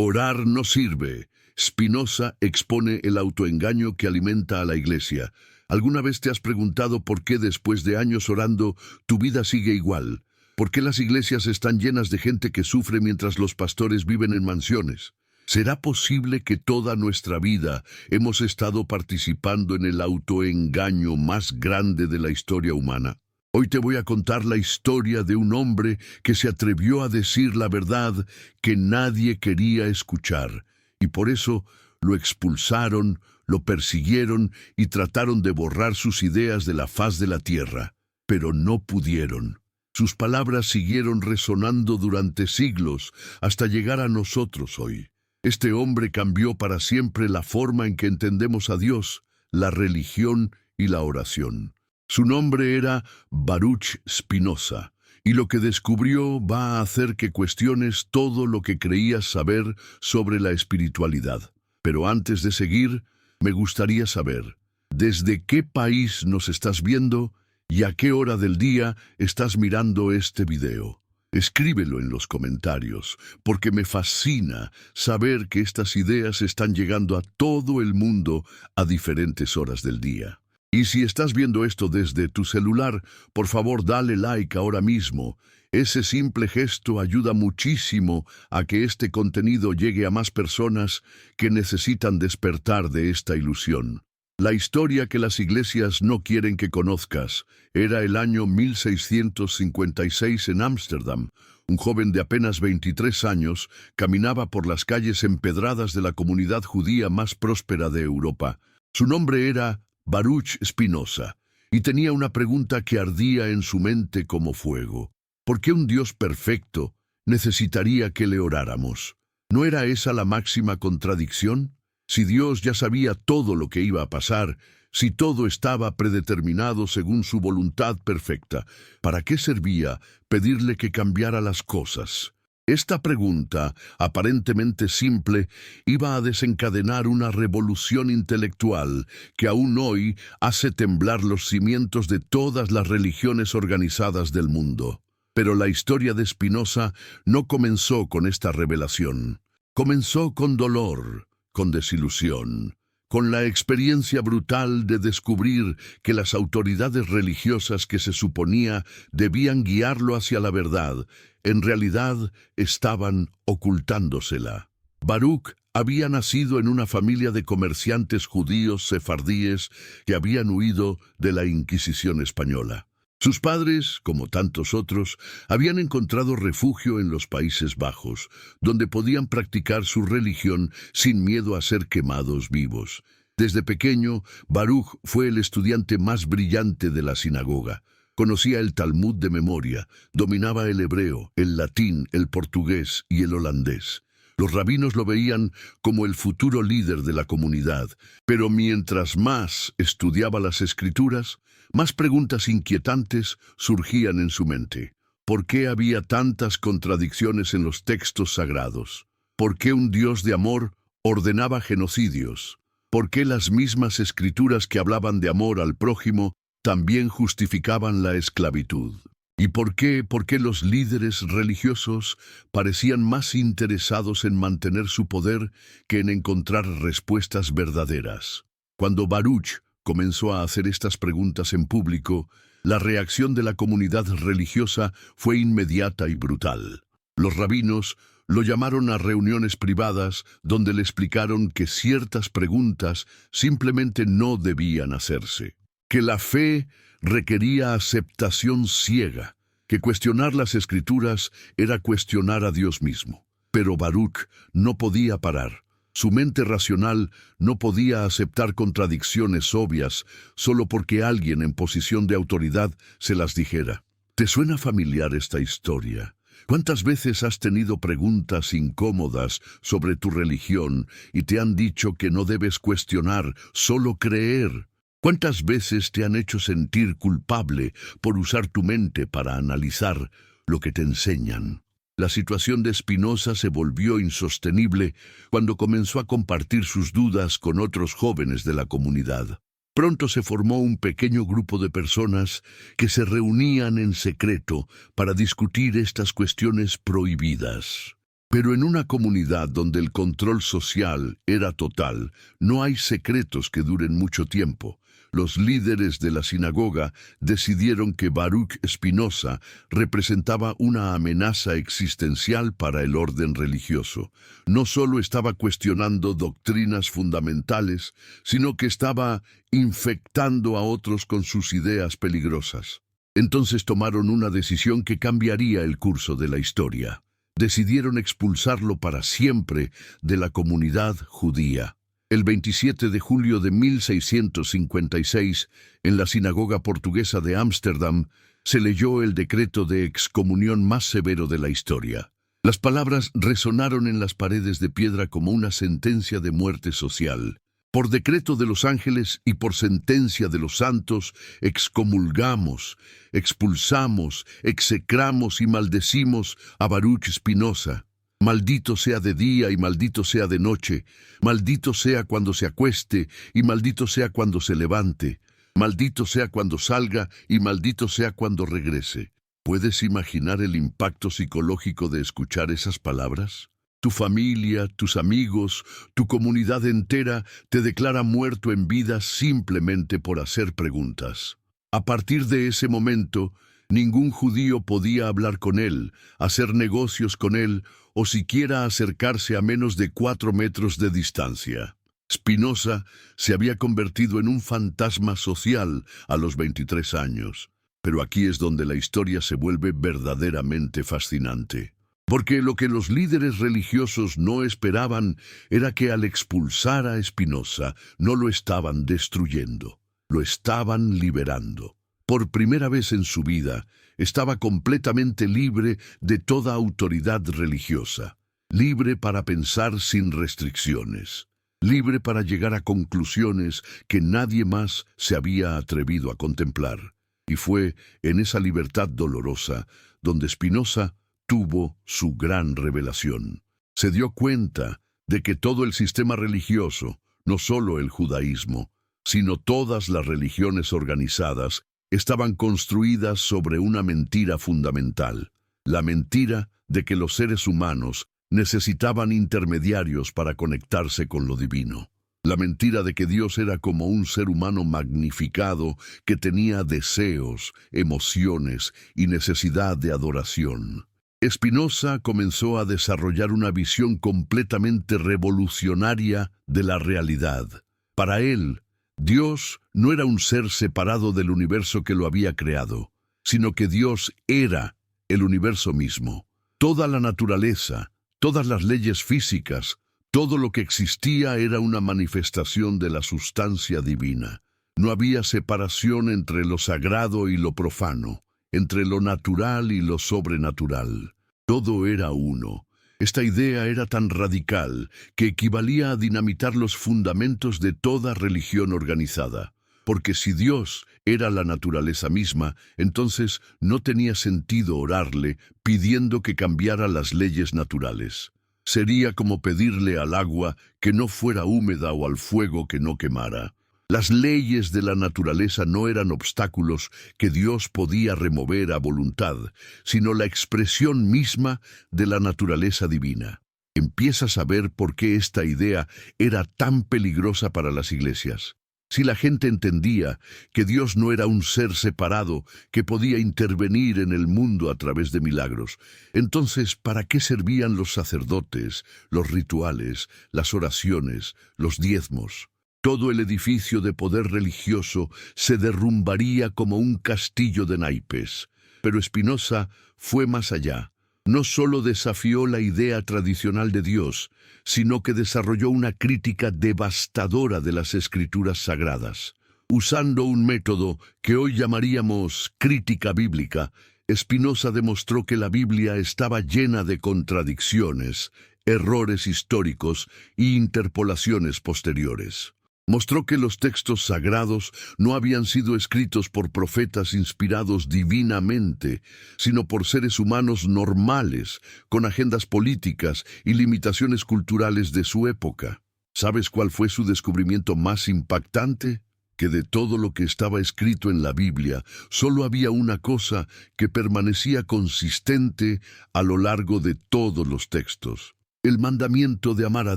Orar no sirve. Spinoza expone el autoengaño que alimenta a la Iglesia. ¿Alguna vez te has preguntado por qué después de años orando tu vida sigue igual? ¿Por qué las iglesias están llenas de gente que sufre mientras los pastores viven en mansiones? ¿Será posible que toda nuestra vida hemos estado participando en el autoengaño más grande de la historia humana? Hoy te voy a contar la historia de un hombre que se atrevió a decir la verdad que nadie quería escuchar, y por eso lo expulsaron, lo persiguieron y trataron de borrar sus ideas de la faz de la tierra, pero no pudieron. Sus palabras siguieron resonando durante siglos hasta llegar a nosotros hoy. Este hombre cambió para siempre la forma en que entendemos a Dios, la religión y la oración. Su nombre era Baruch Spinoza, y lo que descubrió va a hacer que cuestiones todo lo que creías saber sobre la espiritualidad. Pero antes de seguir, me gustaría saber, ¿desde qué país nos estás viendo y a qué hora del día estás mirando este video? Escríbelo en los comentarios, porque me fascina saber que estas ideas están llegando a todo el mundo a diferentes horas del día. Y si estás viendo esto desde tu celular, por favor dale like ahora mismo. Ese simple gesto ayuda muchísimo a que este contenido llegue a más personas que necesitan despertar de esta ilusión. La historia que las iglesias no quieren que conozcas era el año 1656 en Ámsterdam. Un joven de apenas 23 años caminaba por las calles empedradas de la comunidad judía más próspera de Europa. Su nombre era Baruch Spinoza, y tenía una pregunta que ardía en su mente como fuego. ¿Por qué un Dios perfecto necesitaría que le oráramos? ¿No era esa la máxima contradicción? Si Dios ya sabía todo lo que iba a pasar, si todo estaba predeterminado según su voluntad perfecta, ¿para qué servía pedirle que cambiara las cosas? Esta pregunta, aparentemente simple, iba a desencadenar una revolución intelectual que aún hoy hace temblar los cimientos de todas las religiones organizadas del mundo. Pero la historia de Spinoza no comenzó con esta revelación. Comenzó con dolor, con desilusión, con la experiencia brutal de descubrir que las autoridades religiosas que se suponía debían guiarlo hacia la verdad, en realidad estaban ocultándosela. Baruch había nacido en una familia de comerciantes judíos sefardíes que habían huido de la Inquisición española. Sus padres, como tantos otros, habían encontrado refugio en los Países Bajos, donde podían practicar su religión sin miedo a ser quemados vivos. Desde pequeño, Baruch fue el estudiante más brillante de la sinagoga. Conocía el Talmud de memoria, dominaba el hebreo, el latín, el portugués y el holandés. Los rabinos lo veían como el futuro líder de la comunidad, pero mientras más estudiaba las Escrituras, más preguntas inquietantes surgían en su mente. ¿Por qué había tantas contradicciones en los textos sagrados? ¿Por qué un Dios de amor ordenaba genocidios? ¿Por qué las mismas Escrituras que hablaban de amor al prójimo también justificaban la esclavitud? ¿Y por qué los líderes religiosos parecían más interesados en mantener su poder que en encontrar respuestas verdaderas? Cuando Baruch comenzó a hacer estas preguntas en público, la reacción de la comunidad religiosa fue inmediata y brutal. Los rabinos lo llamaron a reuniones privadas donde le explicaron que ciertas preguntas simplemente no debían hacerse, que la fe requería aceptación ciega, que cuestionar las Escrituras era cuestionar a Dios mismo. Pero Baruch no podía parar. Su mente racional no podía aceptar contradicciones obvias solo porque alguien en posición de autoridad se las dijera. ¿Te suena familiar esta historia? ¿Cuántas veces has tenido preguntas incómodas sobre tu religión y te han dicho que no debes cuestionar, solo creer? ¿Cuántas veces te han hecho sentir culpable por usar tu mente para analizar lo que te enseñan? La situación de Spinoza se volvió insostenible cuando comenzó a compartir sus dudas con otros jóvenes de la comunidad. Pronto se formó un pequeño grupo de personas que se reunían en secreto para discutir estas cuestiones prohibidas. Pero en una comunidad donde el control social era total, no hay secretos que duren mucho tiempo. Los líderes de la sinagoga decidieron que Baruch Spinoza representaba una amenaza existencial para el orden religioso. No solo estaba cuestionando doctrinas fundamentales, sino que estaba infectando a otros con sus ideas peligrosas. Entonces tomaron una decisión que cambiaría el curso de la historia. Decidieron expulsarlo para siempre de la comunidad judía. El 27 de julio de 1656, en la sinagoga portuguesa de Ámsterdam, se leyó el decreto de excomunión más severo de la historia. Las palabras resonaron en las paredes de piedra como una sentencia de muerte social. Por decreto de los ángeles y por sentencia de los santos, excomulgamos, expulsamos, execramos y maldecimos a Baruch Spinoza. Maldito sea de día y maldito sea de noche, maldito sea cuando se acueste y maldito sea cuando se levante, maldito sea cuando salga y maldito sea cuando regrese. ¿Puedes imaginar el impacto psicológico de escuchar esas palabras? Tu familia, tus amigos, tu comunidad entera te declara muerto en vida simplemente por hacer preguntas. A partir de ese momento, ningún judío podía hablar con él, hacer negocios con él o siquiera acercarse a menos de 4 metros de distancia. Spinoza se había convertido en un fantasma social a los 23 años. Pero aquí es donde la historia se vuelve verdaderamente fascinante. Porque lo que los líderes religiosos no esperaban era que al expulsar a Spinoza no lo estaban destruyendo, lo estaban liberando. Por primera vez en su vida, estaba completamente libre de toda autoridad religiosa, libre para pensar sin restricciones, libre para llegar a conclusiones que nadie más se había atrevido a contemplar. Y fue en esa libertad dolorosa donde Spinoza tuvo su gran revelación. Se dio cuenta de que todo el sistema religioso, no solo el judaísmo, sino todas las religiones organizadas, estaban construidas sobre una mentira fundamental, la mentira de que los seres humanos necesitaban intermediarios para conectarse con lo divino. La mentira de que Dios era como un ser humano magnificado que tenía deseos, emociones y necesidad de adoración. Spinoza comenzó a desarrollar una visión completamente revolucionaria de la realidad. Para él, Dios no era un ser separado del universo que lo había creado, sino que Dios era el universo mismo. Toda la naturaleza, todas las leyes físicas, todo lo que existía era una manifestación de la sustancia divina. No había separación entre lo sagrado y lo profano, entre lo natural y lo sobrenatural. Todo era uno. Esta idea era tan radical que equivalía a dinamitar los fundamentos de toda religión organizada. Porque si Dios era la naturaleza misma, entonces no tenía sentido orarle pidiendo que cambiara las leyes naturales. Sería como pedirle al agua que no fuera húmeda o al fuego que no quemara. Las leyes de la naturaleza no eran obstáculos que Dios podía remover a voluntad, sino la expresión misma de la naturaleza divina. Empiezas a ver por qué esta idea era tan peligrosa para las iglesias. Si la gente entendía que Dios no era un ser separado que podía intervenir en el mundo a través de milagros, entonces, ¿para qué servían los sacerdotes, los rituales, las oraciones, los diezmos? Todo el edificio de poder religioso se derrumbaría como un castillo de naipes. Pero Spinoza fue más allá. No solo desafió la idea tradicional de Dios, sino que desarrolló una crítica devastadora de las escrituras sagradas. Usando un método que hoy llamaríamos crítica bíblica, Spinoza demostró que la Biblia estaba llena de contradicciones, errores históricos y interpolaciones posteriores. Mostró que los textos sagrados no habían sido escritos por profetas inspirados divinamente, sino por seres humanos normales, con agendas políticas y limitaciones culturales de su época. ¿Sabes cuál fue su descubrimiento más impactante? que de todo lo que estaba escrito en la Biblia, solo había una cosa que permanecía consistente a lo largo de todos los textos: el mandamiento de amar a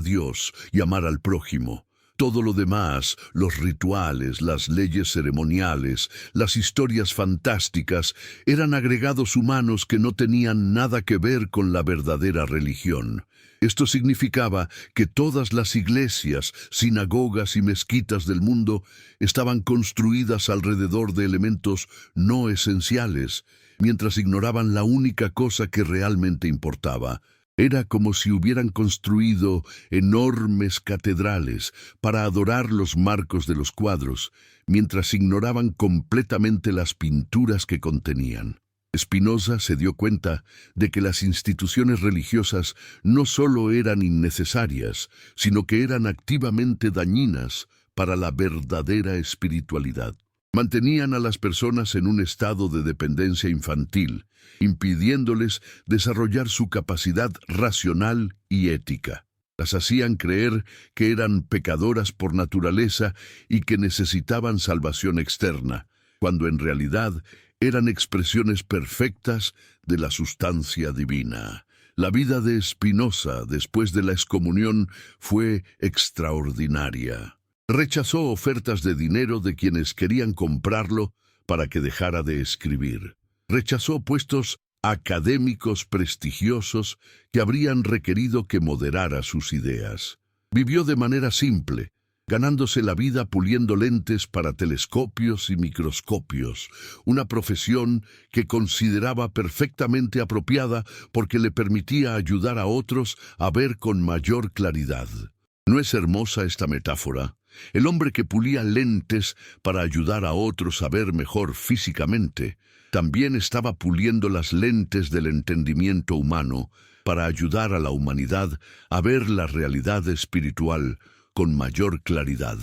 Dios y amar al prójimo. Todo lo demás, los rituales, las leyes ceremoniales, las historias fantásticas, eran agregados humanos que no tenían nada que ver con la verdadera religión. Esto significaba que todas las iglesias, sinagogas y mezquitas del mundo estaban construidas alrededor de elementos no esenciales, mientras ignoraban la única cosa que realmente importaba. Era como si hubieran construido enormes catedrales para adorar los marcos de los cuadros, mientras ignoraban completamente las pinturas que contenían. Spinoza se dio cuenta de que las instituciones religiosas no solo eran innecesarias, sino que eran activamente dañinas para la verdadera espiritualidad. Mantenían a las personas en un estado de dependencia infantil, impidiéndoles desarrollar su capacidad racional y ética. Las hacían creer que eran pecadoras por naturaleza y que necesitaban salvación externa, cuando en realidad eran expresiones perfectas de la sustancia divina. La vida de Spinoza después de la excomunión fue extraordinaria. Rechazó ofertas de dinero de quienes querían comprarlo para que dejara de escribir. Rechazó puestos académicos prestigiosos que habrían requerido que moderara sus ideas. Vivió de manera simple, ganándose la vida puliendo lentes para telescopios y microscopios, una profesión que consideraba perfectamente apropiada porque le permitía ayudar a otros a ver con mayor claridad. ¿No es hermosa esta metáfora? El hombre que pulía lentes para ayudar a otros a ver mejor físicamente, también estaba puliendo las lentes del entendimiento humano para ayudar a la humanidad a ver la realidad espiritual con mayor claridad.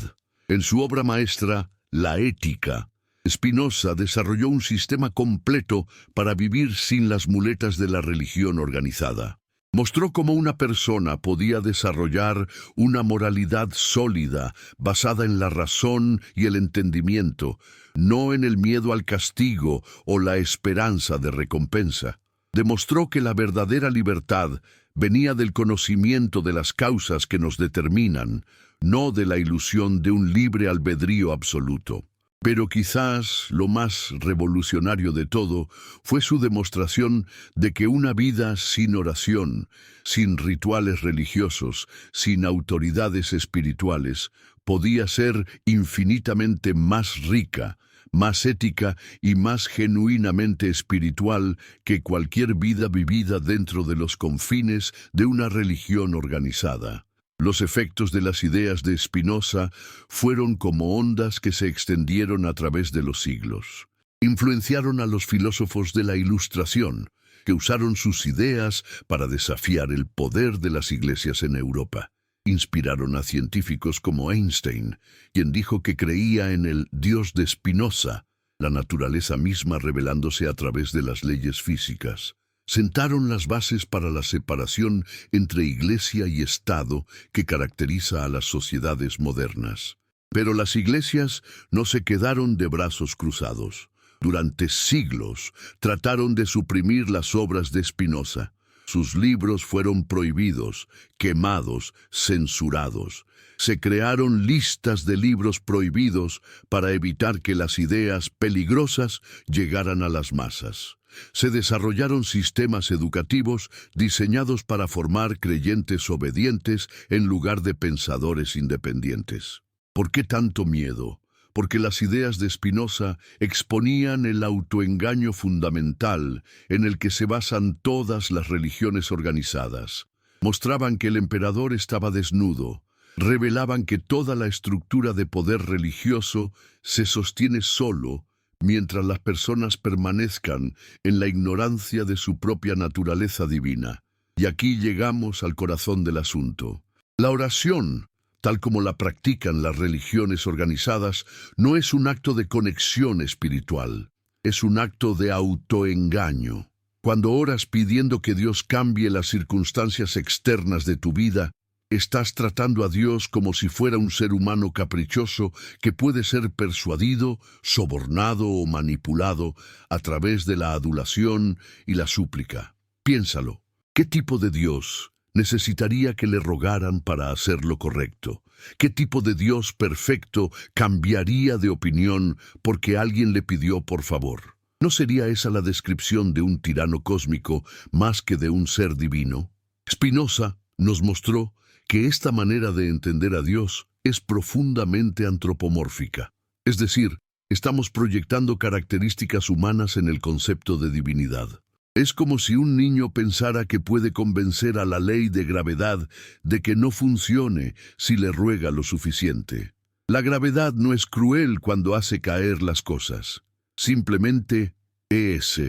En su obra maestra, La Ética, Spinoza desarrolló un sistema completo para vivir sin las muletas de la religión organizada. Mostró cómo una persona podía desarrollar una moralidad sólida, basada en la razón y el entendimiento, no en el miedo al castigo o la esperanza de recompensa. Demostró que la verdadera libertad venía del conocimiento de las causas que nos determinan, no de la ilusión de un libre albedrío absoluto. Pero quizás lo más revolucionario de todo fue su demostración de que una vida sin oración, sin rituales religiosos, sin autoridades espirituales, podía ser infinitamente más rica, más ética y más genuinamente espiritual que cualquier vida vivida dentro de los confines de una religión organizada. Los efectos de las ideas de Spinoza fueron como ondas que se extendieron a través de los siglos. Influenciaron a los filósofos de la Ilustración, que usaron sus ideas para desafiar el poder de las iglesias en Europa. Inspiraron a científicos como Einstein, quien dijo que creía en el Dios de Spinoza, la naturaleza misma revelándose a través de las leyes físicas. Sentaron las bases para la separación entre Iglesia y Estado que caracteriza a las sociedades modernas. Pero las iglesias no se quedaron de brazos cruzados. Durante siglos trataron de suprimir las obras de Spinoza. Sus libros fueron prohibidos, quemados, censurados. Se crearon listas de libros prohibidos para evitar que las ideas peligrosas llegaran a las masas. Se desarrollaron sistemas educativos diseñados para formar creyentes obedientes en lugar de pensadores independientes. ¿Por qué tanto miedo? Porque las ideas de Spinoza exponían el autoengaño fundamental en el que se basan todas las religiones organizadas. Mostraban que el emperador estaba desnudo. Revelaban que toda la estructura de poder religioso se sostiene solo mientras las personas permanezcan en la ignorancia de su propia naturaleza divina. Y aquí llegamos al corazón del asunto. La oración, tal como la practican las religiones organizadas, no es un acto de conexión espiritual, es un acto de autoengaño. Cuando oras pidiendo que Dios cambie las circunstancias externas de tu vida, Estás tratando a Dios como si fuera un ser humano caprichoso que puede ser persuadido, sobornado o manipulado a través de la adulación y la súplica. Piénsalo, ¿qué tipo de Dios necesitaría que le rogaran para hacer lo correcto? ¿Qué tipo de Dios perfecto cambiaría de opinión porque alguien le pidió por favor? ¿No sería esa la descripción de un tirano cósmico más que de un ser divino? Spinoza nos mostró que esta manera de entender a Dios es profundamente antropomórfica. Es decir, estamos proyectando características humanas en el concepto de divinidad. Es como si un niño pensara que puede convencer a la ley de gravedad de que no funcione si le ruega lo suficiente. La gravedad no es cruel cuando hace caer las cosas. Simplemente es.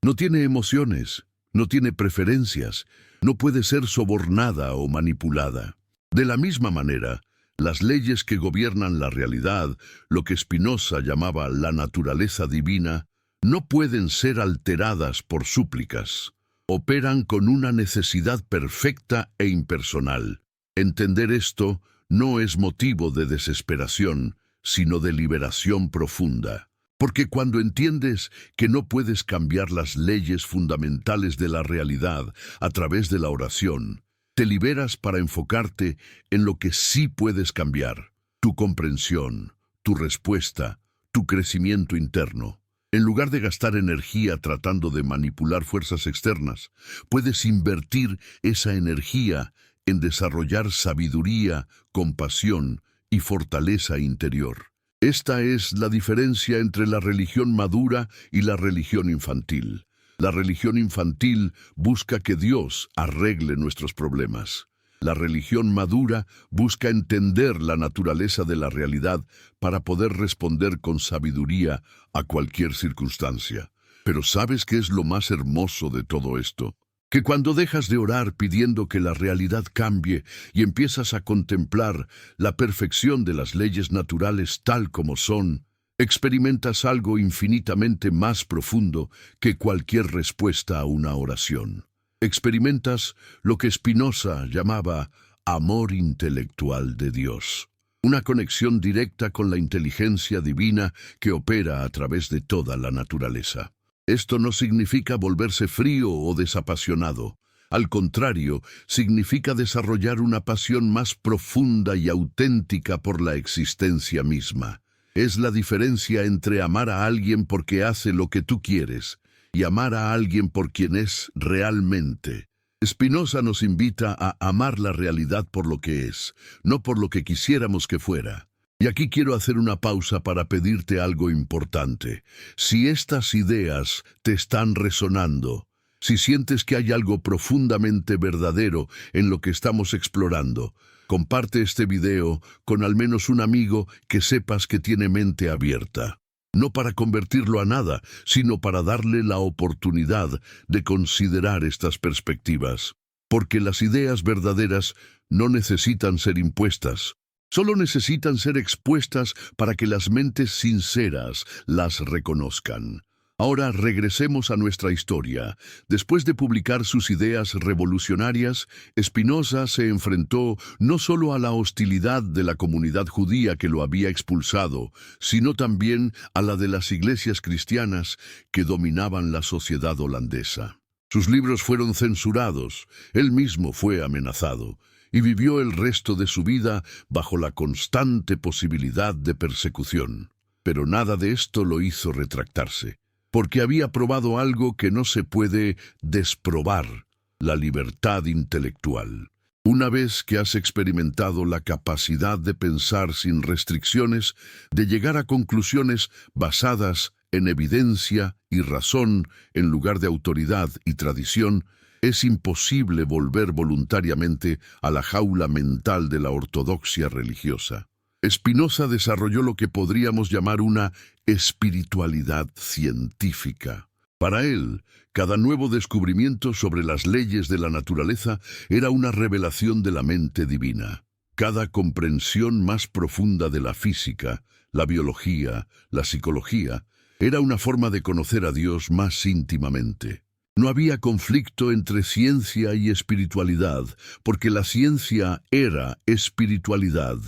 No tiene emociones, no tiene preferencias, no puede ser sobornada o manipulada. De la misma manera, las leyes que gobiernan la realidad, lo que Spinoza llamaba la naturaleza divina, no pueden ser alteradas por súplicas. Operan con una necesidad perfecta e impersonal. Entender esto no es motivo de desesperación, sino de liberación profunda. Porque cuando entiendes que no puedes cambiar las leyes fundamentales de la realidad a través de la oración, te liberas para enfocarte en lo que sí puedes cambiar: tu comprensión, tu respuesta, tu crecimiento interno. En lugar de gastar energía tratando de manipular fuerzas externas, puedes invertir esa energía en desarrollar sabiduría, compasión y fortaleza interior. Esta es la diferencia entre la religión madura y la religión infantil. La religión infantil busca que Dios arregle nuestros problemas. La religión madura busca entender la naturaleza de la realidad para poder responder con sabiduría a cualquier circunstancia. Pero ¿sabes qué es lo más hermoso de todo esto? Que cuando dejas de orar pidiendo que la realidad cambie y empiezas a contemplar la perfección de las leyes naturales tal como son, experimentas algo infinitamente más profundo que cualquier respuesta a una oración. Experimentas lo que Spinoza llamaba amor intelectual de Dios, una conexión directa con la inteligencia divina que opera a través de toda la naturaleza. Esto no significa volverse frío o desapasionado. Al contrario, significa desarrollar una pasión más profunda y auténtica por la existencia misma. Es la diferencia entre amar a alguien porque hace lo que tú quieres y amar a alguien por quien es realmente. Spinoza nos invita a amar la realidad por lo que es, no por lo que quisiéramos que fuera. Y aquí quiero hacer una pausa para pedirte algo importante. Si estas ideas te están resonando, si sientes que hay algo profundamente verdadero en lo que estamos explorando, comparte este video con al menos un amigo que sepas que tiene mente abierta. No para convertirlo a nada, sino para darle la oportunidad de considerar estas perspectivas. Porque las ideas verdaderas no necesitan ser impuestas. Solo necesitan ser expuestas para que las mentes sinceras las reconozcan. Ahora regresemos a nuestra historia. Después de publicar sus ideas revolucionarias, Spinoza se enfrentó no solo a la hostilidad de la comunidad judía que lo había expulsado, sino también a la de las iglesias cristianas que dominaban la sociedad holandesa. Sus libros fueron censurados, él mismo fue amenazado, y vivió el resto de su vida bajo la constante posibilidad de persecución. Pero nada de esto lo hizo retractarse, porque había probado algo que no se puede desprobar: la libertad intelectual. Una vez que has experimentado la capacidad de pensar sin restricciones, de llegar a conclusiones basadas en evidencia y razón en lugar de autoridad y tradición, es imposible volver voluntariamente a la jaula mental de la ortodoxia religiosa. Spinoza desarrolló lo que podríamos llamar una espiritualidad científica. Para él, cada nuevo descubrimiento sobre las leyes de la naturaleza era una revelación de la mente divina. Cada comprensión más profunda de la física, la biología, la psicología, era una forma de conocer a Dios más íntimamente. No había conflicto entre ciencia y espiritualidad, porque la ciencia era espiritualidad.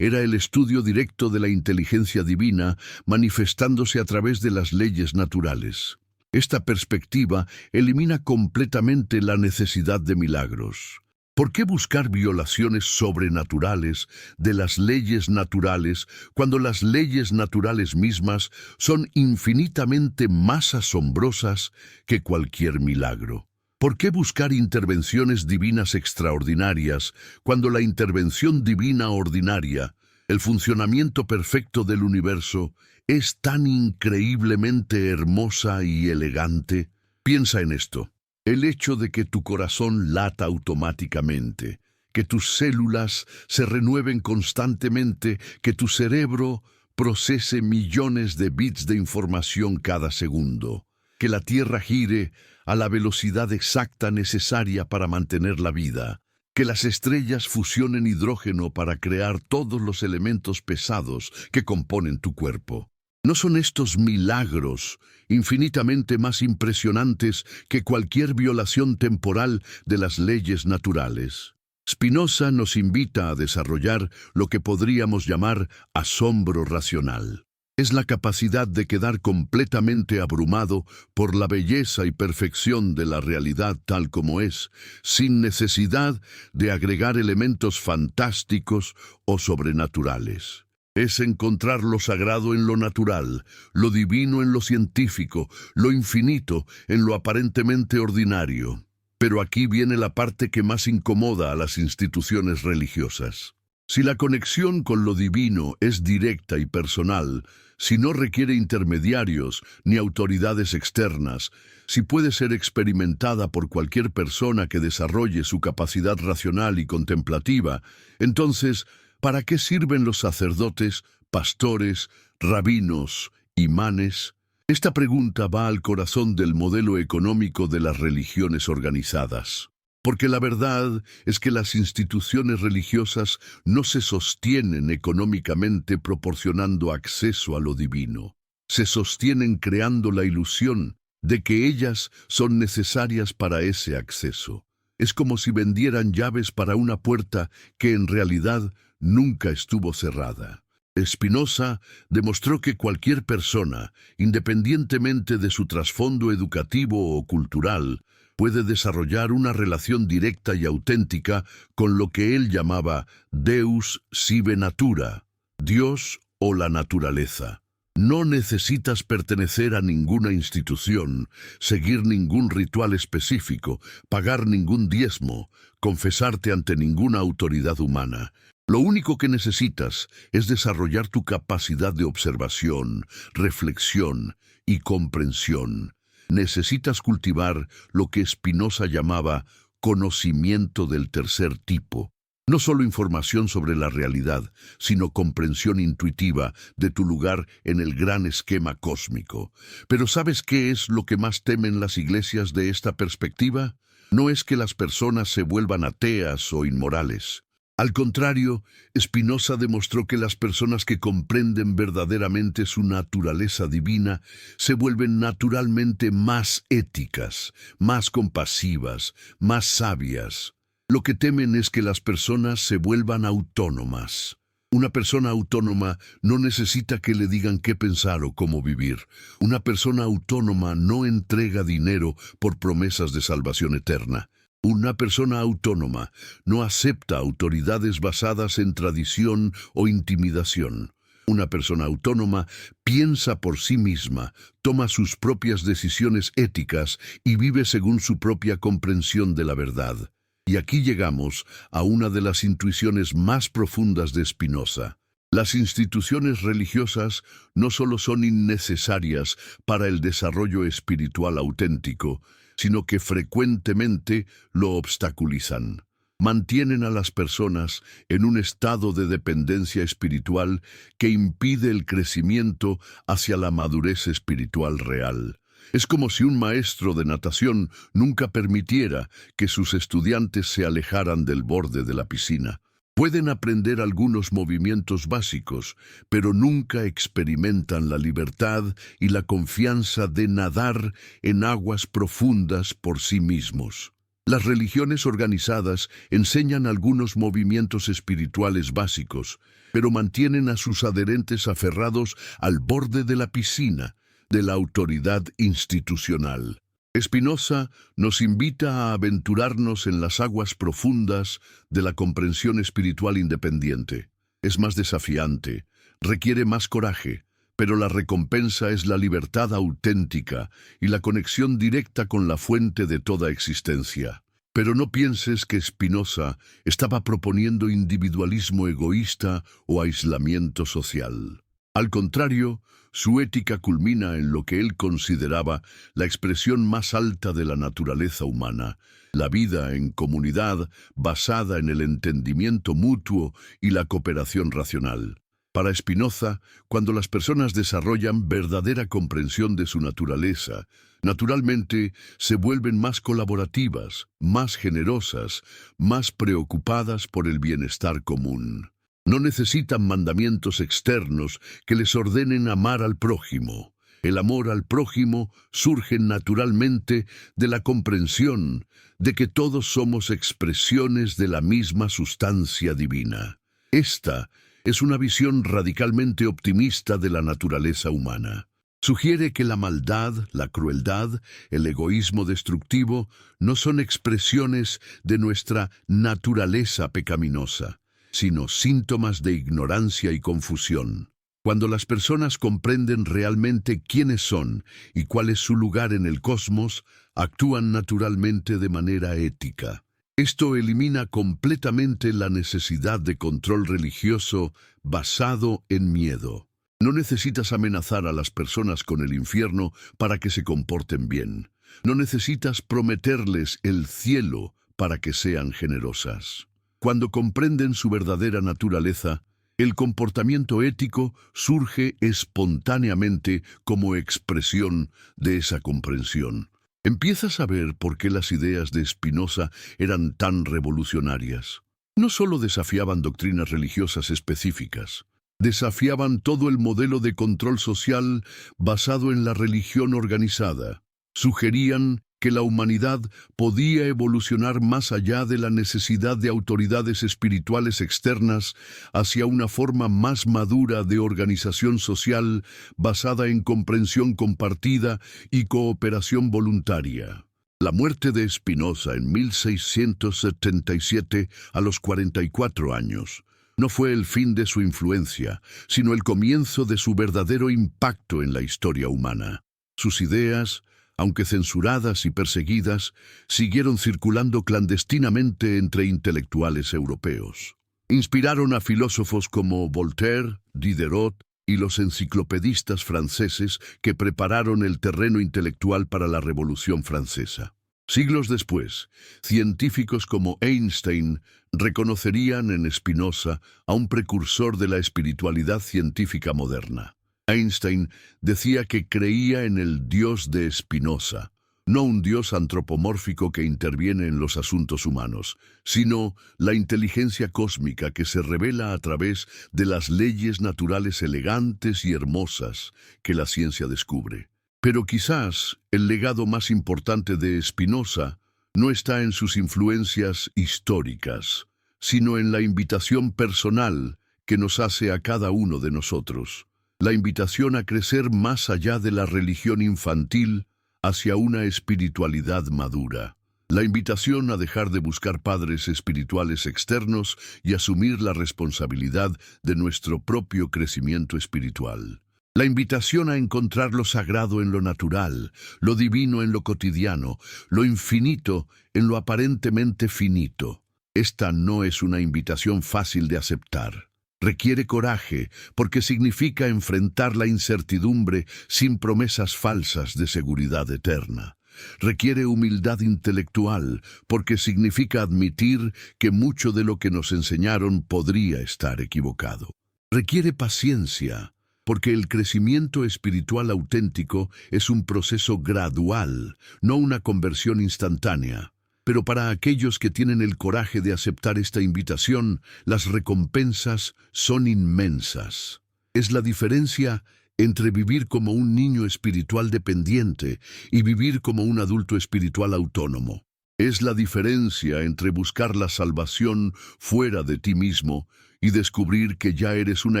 Era el estudio directo de la inteligencia divina manifestándose a través de las leyes naturales. Esta perspectiva elimina completamente la necesidad de milagros. ¿Por qué buscar violaciones sobrenaturales de las leyes naturales cuando las leyes naturales mismas son infinitamente más asombrosas que cualquier milagro? ¿Por qué buscar intervenciones divinas extraordinarias cuando la intervención divina ordinaria, el funcionamiento perfecto del universo, es tan increíblemente hermosa y elegante? Piensa en esto. El hecho de que tu corazón lata automáticamente, que tus células se renueven constantemente, que tu cerebro procese millones de bits de información cada segundo, que la Tierra gire a la velocidad exacta necesaria para mantener la vida, que las estrellas fusionen hidrógeno para crear todos los elementos pesados que componen tu cuerpo. ¿No son estos milagros infinitamente más impresionantes que cualquier violación temporal de las leyes naturales? Spinoza nos invita a desarrollar lo que podríamos llamar asombro racional. Es la capacidad de quedar completamente abrumado por la belleza y perfección de la realidad tal como es, sin necesidad de agregar elementos fantásticos o sobrenaturales. Es encontrar lo sagrado en lo natural, lo divino en lo científico, lo infinito en lo aparentemente ordinario. Pero aquí viene la parte que más incomoda a las instituciones religiosas. Si la conexión con lo divino es directa y personal, si no requiere intermediarios ni autoridades externas, si puede ser experimentada por cualquier persona que desarrolle su capacidad racional y contemplativa, entonces, ¿para qué sirven los sacerdotes, pastores, rabinos, imanes? Esta pregunta va al corazón del modelo económico de las religiones organizadas. Porque la verdad es que las instituciones religiosas no se sostienen económicamente proporcionando acceso a lo divino. Se sostienen creando la ilusión de que ellas son necesarias para ese acceso. Es como si vendieran llaves para una puerta que en realidad nunca estuvo cerrada. Spinoza demostró que cualquier persona, independientemente de su trasfondo educativo o cultural, puede desarrollar una relación directa y auténtica con lo que él llamaba Deus sive natura, Dios o la naturaleza. No necesitas pertenecer a ninguna institución, seguir ningún ritual específico, pagar ningún diezmo, confesarte ante ninguna autoridad humana. Lo único que necesitas es desarrollar tu capacidad de observación, reflexión y comprensión. Necesitas cultivar lo que Spinoza llamaba conocimiento del tercer tipo. No solo información sobre la realidad, sino comprensión intuitiva de tu lugar en el gran esquema cósmico. Pero ¿sabes qué es lo que más temen las iglesias de esta perspectiva? No es que las personas se vuelvan ateas o inmorales. Al contrario, Spinoza demostró que las personas que comprenden verdaderamente su naturaleza divina se vuelven naturalmente más éticas, más compasivas, más sabias. Lo que temen es que las personas se vuelvan autónomas. Una persona autónoma no necesita que le digan qué pensar o cómo vivir. Una persona autónoma no entrega dinero por promesas de salvación eterna. Una persona autónoma no acepta autoridades basadas en tradición o intimidación. Una persona autónoma piensa por sí misma, toma sus propias decisiones éticas y vive según su propia comprensión de la verdad. Y aquí llegamos a una de las intuiciones más profundas de Spinoza. Las instituciones religiosas no solo son innecesarias para el desarrollo espiritual auténtico, sino que frecuentemente lo obstaculizan. Mantienen a las personas en un estado de dependencia espiritual que impide el crecimiento hacia la madurez espiritual real. Es como si un maestro de natación nunca permitiera que sus estudiantes se alejaran del borde de la piscina. Pueden aprender algunos movimientos básicos, pero nunca experimentan la libertad y la confianza de nadar en aguas profundas por sí mismos. Las religiones organizadas enseñan algunos movimientos espirituales básicos, pero mantienen a sus adherentes aferrados al borde de la piscina de la autoridad institucional. Spinoza nos invita a aventurarnos en las aguas profundas de la comprensión espiritual independiente. Es más desafiante, requiere más coraje, pero la recompensa es la libertad auténtica y la conexión directa con la fuente de toda existencia. Pero no pienses que Spinoza estaba proponiendo individualismo egoísta o aislamiento social. Al contrario, su ética culmina en lo que él consideraba la expresión más alta de la naturaleza humana, la vida en comunidad basada en el entendimiento mutuo y la cooperación racional. Para Spinoza, cuando las personas desarrollan verdadera comprensión de su naturaleza, naturalmente se vuelven más colaborativas, más generosas, más preocupadas por el bienestar común. No necesitan mandamientos externos que les ordenen amar al prójimo. El amor al prójimo surge naturalmente de la comprensión de que todos somos expresiones de la misma sustancia divina. Esta es una visión radicalmente optimista de la naturaleza humana. Sugiere que la maldad, la crueldad, el egoísmo destructivo no son expresiones de nuestra naturaleza pecaminosa, sino síntomas de ignorancia y confusión. Cuando las personas comprenden realmente quiénes son y cuál es su lugar en el cosmos, actúan naturalmente de manera ética. Esto elimina completamente la necesidad de control religioso basado en miedo. No necesitas amenazar a las personas con el infierno para que se comporten bien. No necesitas prometerles el cielo para que sean generosas. Cuando comprenden su verdadera naturaleza, el comportamiento ético surge espontáneamente como expresión de esa comprensión. Empiezas a ver por qué las ideas de Spinoza eran tan revolucionarias. No solo desafiaban doctrinas religiosas específicas, desafiaban todo el modelo de control social basado en la religión organizada. Sugerían que la humanidad podía evolucionar más allá de la necesidad de autoridades espirituales externas hacia una forma más madura de organización social basada en comprensión compartida y cooperación voluntaria. La muerte de Spinoza en 1677 a los 44 años no fue el fin de su influencia, sino el comienzo de su verdadero impacto en la historia humana. Sus ideas, aunque censuradas y perseguidas, siguieron circulando clandestinamente entre intelectuales europeos. Inspiraron a filósofos como Voltaire, Diderot y los enciclopedistas franceses que prepararon el terreno intelectual para la Revolución Francesa. Siglos después, científicos como Einstein reconocerían en Spinoza a un precursor de la espiritualidad científica moderna. Einstein decía que creía en el Dios de Spinoza, no un Dios antropomórfico que interviene en los asuntos humanos, sino la inteligencia cósmica que se revela a través de las leyes naturales elegantes y hermosas que la ciencia descubre. Pero quizás el legado más importante de Spinoza no está en sus influencias históricas, sino en la invitación personal que nos hace a cada uno de nosotros. La invitación a crecer más allá de la religión infantil hacia una espiritualidad madura. La invitación a dejar de buscar padres espirituales externos y asumir la responsabilidad de nuestro propio crecimiento espiritual. La invitación a encontrar lo sagrado en lo natural, lo divino en lo cotidiano, lo infinito en lo aparentemente finito. Esta no es una invitación fácil de aceptar. Requiere coraje porque significa enfrentar la incertidumbre sin promesas falsas de seguridad eterna. Requiere humildad intelectual porque significa admitir que mucho de lo que nos enseñaron podría estar equivocado. Requiere paciencia porque el crecimiento espiritual auténtico es un proceso gradual, no una conversión instantánea. Pero para aquellos que tienen el coraje de aceptar esta invitación, las recompensas son inmensas. Es la diferencia entre vivir como un niño espiritual dependiente y vivir como un adulto espiritual autónomo. Es la diferencia entre buscar la salvación fuera de ti mismo y descubrir que ya eres una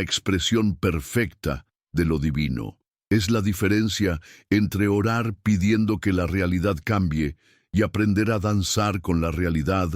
expresión perfecta de lo divino. Es la diferencia entre orar pidiendo que la realidad cambie y aprender a danzar con la realidad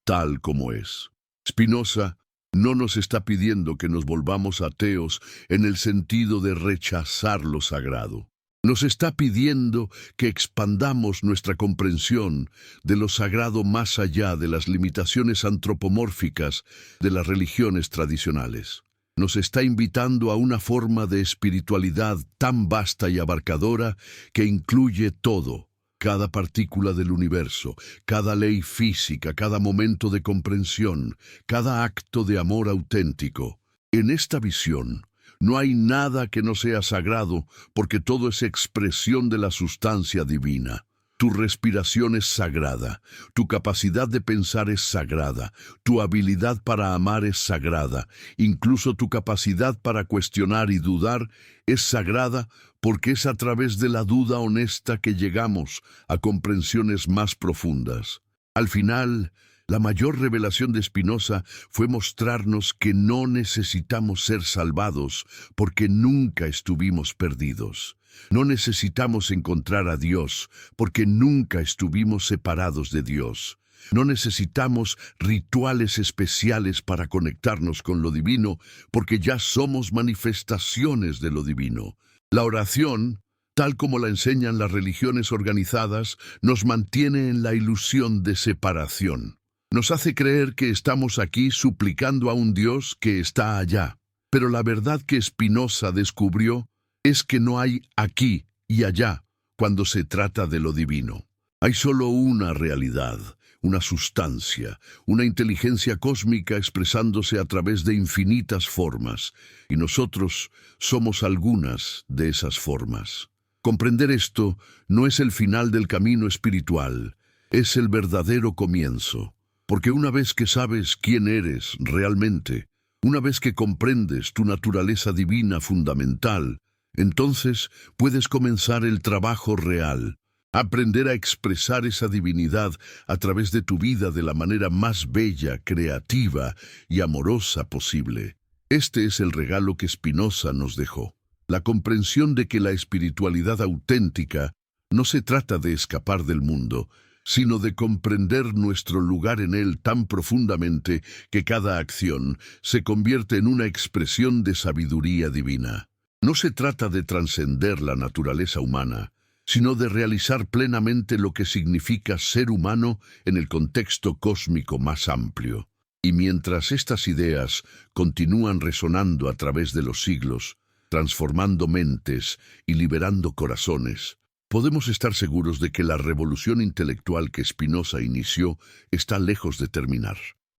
tal como es. Spinoza no nos está pidiendo que nos volvamos ateos en el sentido de rechazar lo sagrado. Nos está pidiendo que expandamos nuestra comprensión de lo sagrado más allá de las limitaciones antropomórficas de las religiones tradicionales. Nos está invitando a una forma de espiritualidad tan vasta y abarcadora que incluye todo. Cada partícula del universo, cada ley física, cada momento de comprensión, cada acto de amor auténtico. En esta visión, no hay nada que no sea sagrado, porque todo es expresión de la sustancia divina. Tu respiración es sagrada, tu capacidad de pensar es sagrada, tu habilidad para amar es sagrada, incluso tu capacidad para cuestionar y dudar es sagrada, porque es a través de la duda honesta que llegamos a comprensiones más profundas. Al final, la mayor revelación de Spinoza fue mostrarnos que no necesitamos ser salvados porque nunca estuvimos perdidos. No necesitamos encontrar a Dios porque nunca estuvimos separados de Dios. No necesitamos rituales especiales para conectarnos con lo divino porque ya somos manifestaciones de lo divino. La oración, tal como la enseñan las religiones organizadas, nos mantiene en la ilusión de separación. Nos hace creer que estamos aquí suplicando a un Dios que está allá. Pero la verdad que Spinoza descubrió es que no hay aquí y allá cuando se trata de lo divino. Hay solo una realidad, una sustancia, una inteligencia cósmica expresándose a través de infinitas formas, y nosotros somos algunas de esas formas. Comprender esto no es el final del camino espiritual, es el verdadero comienzo, porque una vez que sabes quién eres realmente, una vez que comprendes tu naturaleza divina fundamental, entonces puedes comenzar el trabajo real, aprender a expresar esa divinidad a través de tu vida de la manera más bella, creativa y amorosa posible. Este es el regalo que Spinoza nos dejó. La comprensión de que la espiritualidad auténtica no se trata de escapar del mundo, sino de comprender nuestro lugar en él tan profundamente que cada acción se convierte en una expresión de sabiduría divina. No se trata de trascender la naturaleza humana, sino de realizar plenamente lo que significa ser humano en el contexto cósmico más amplio. Y mientras estas ideas continúan resonando a través de los siglos, transformando mentes y liberando corazones, podemos estar seguros de que la revolución intelectual que Spinoza inició está lejos de terminar.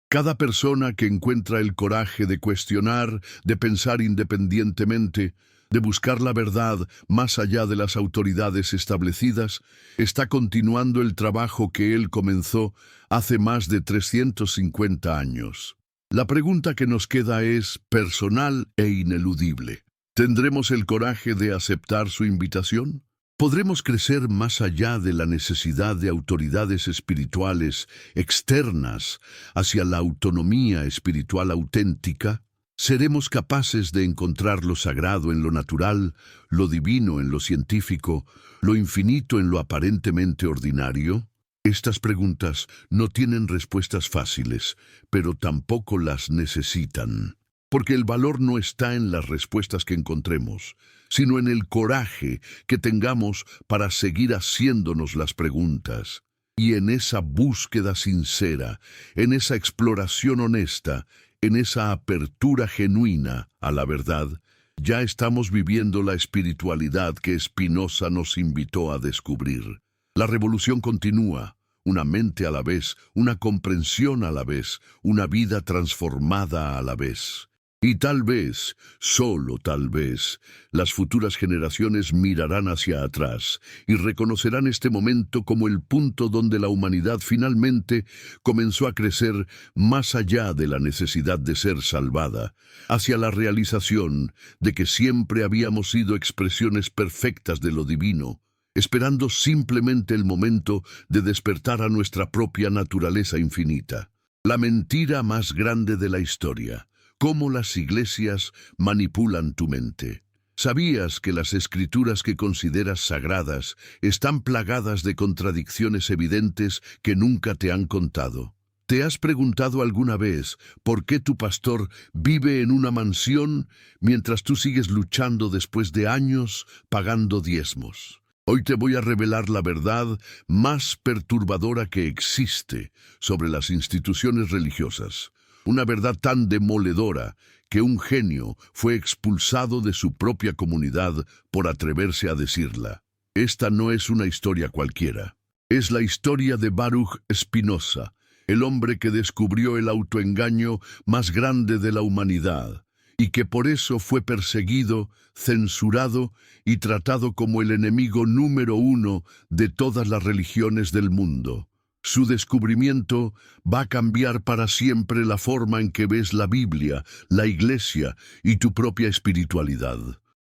Cada persona que encuentra el coraje de cuestionar, de pensar independientemente, de buscar la verdad más allá de las autoridades establecidas, está continuando el trabajo que él comenzó hace más de 350 años. La pregunta que nos queda es personal e ineludible. ¿Tendremos el coraje de aceptar su invitación? ¿Podremos crecer más allá de la necesidad de autoridades espirituales externas hacia la autonomía espiritual auténtica? ¿Seremos capaces de encontrar lo sagrado en lo natural, lo divino en lo científico, lo infinito en lo aparentemente ordinario? Estas preguntas no tienen respuestas fáciles, pero tampoco las necesitan. Porque el valor no está en las respuestas que encontremos, sino en el coraje que tengamos para seguir haciéndonos las preguntas. Y en esa búsqueda sincera, en esa exploración honesta, en esa apertura genuina a la verdad, ya estamos viviendo la espiritualidad que Spinoza nos invitó a descubrir. La revolución continúa, una mente a la vez, una comprensión a la vez, una vida transformada a la vez. Y tal vez, solo tal vez, las futuras generaciones mirarán hacia atrás y reconocerán este momento como el punto donde la humanidad finalmente comenzó a crecer más allá de la necesidad de ser salvada, hacia la realización de que siempre habíamos sido expresiones perfectas de lo divino, esperando simplemente el momento de despertar a nuestra propia naturaleza infinita. La mentira más grande de la historia. Cómo las iglesias manipulan tu mente. ¿Sabías que las escrituras que consideras sagradas están plagadas de contradicciones evidentes que nunca te han contado? ¿Te has preguntado alguna vez por qué tu pastor vive en una mansión mientras tú sigues luchando después de años pagando diezmos? Hoy te voy a revelar la verdad más perturbadora que existe sobre las instituciones religiosas. Una verdad tan demoledora que un genio fue expulsado de su propia comunidad por atreverse a decirla. Esta no es una historia cualquiera. Es la historia de Baruch Spinoza, el hombre que descubrió el autoengaño más grande de la humanidad, y que por eso fue perseguido, censurado y tratado como el enemigo número uno de todas las religiones del mundo. Su descubrimiento va a cambiar para siempre la forma en que ves la Biblia, la Iglesia y tu propia espiritualidad.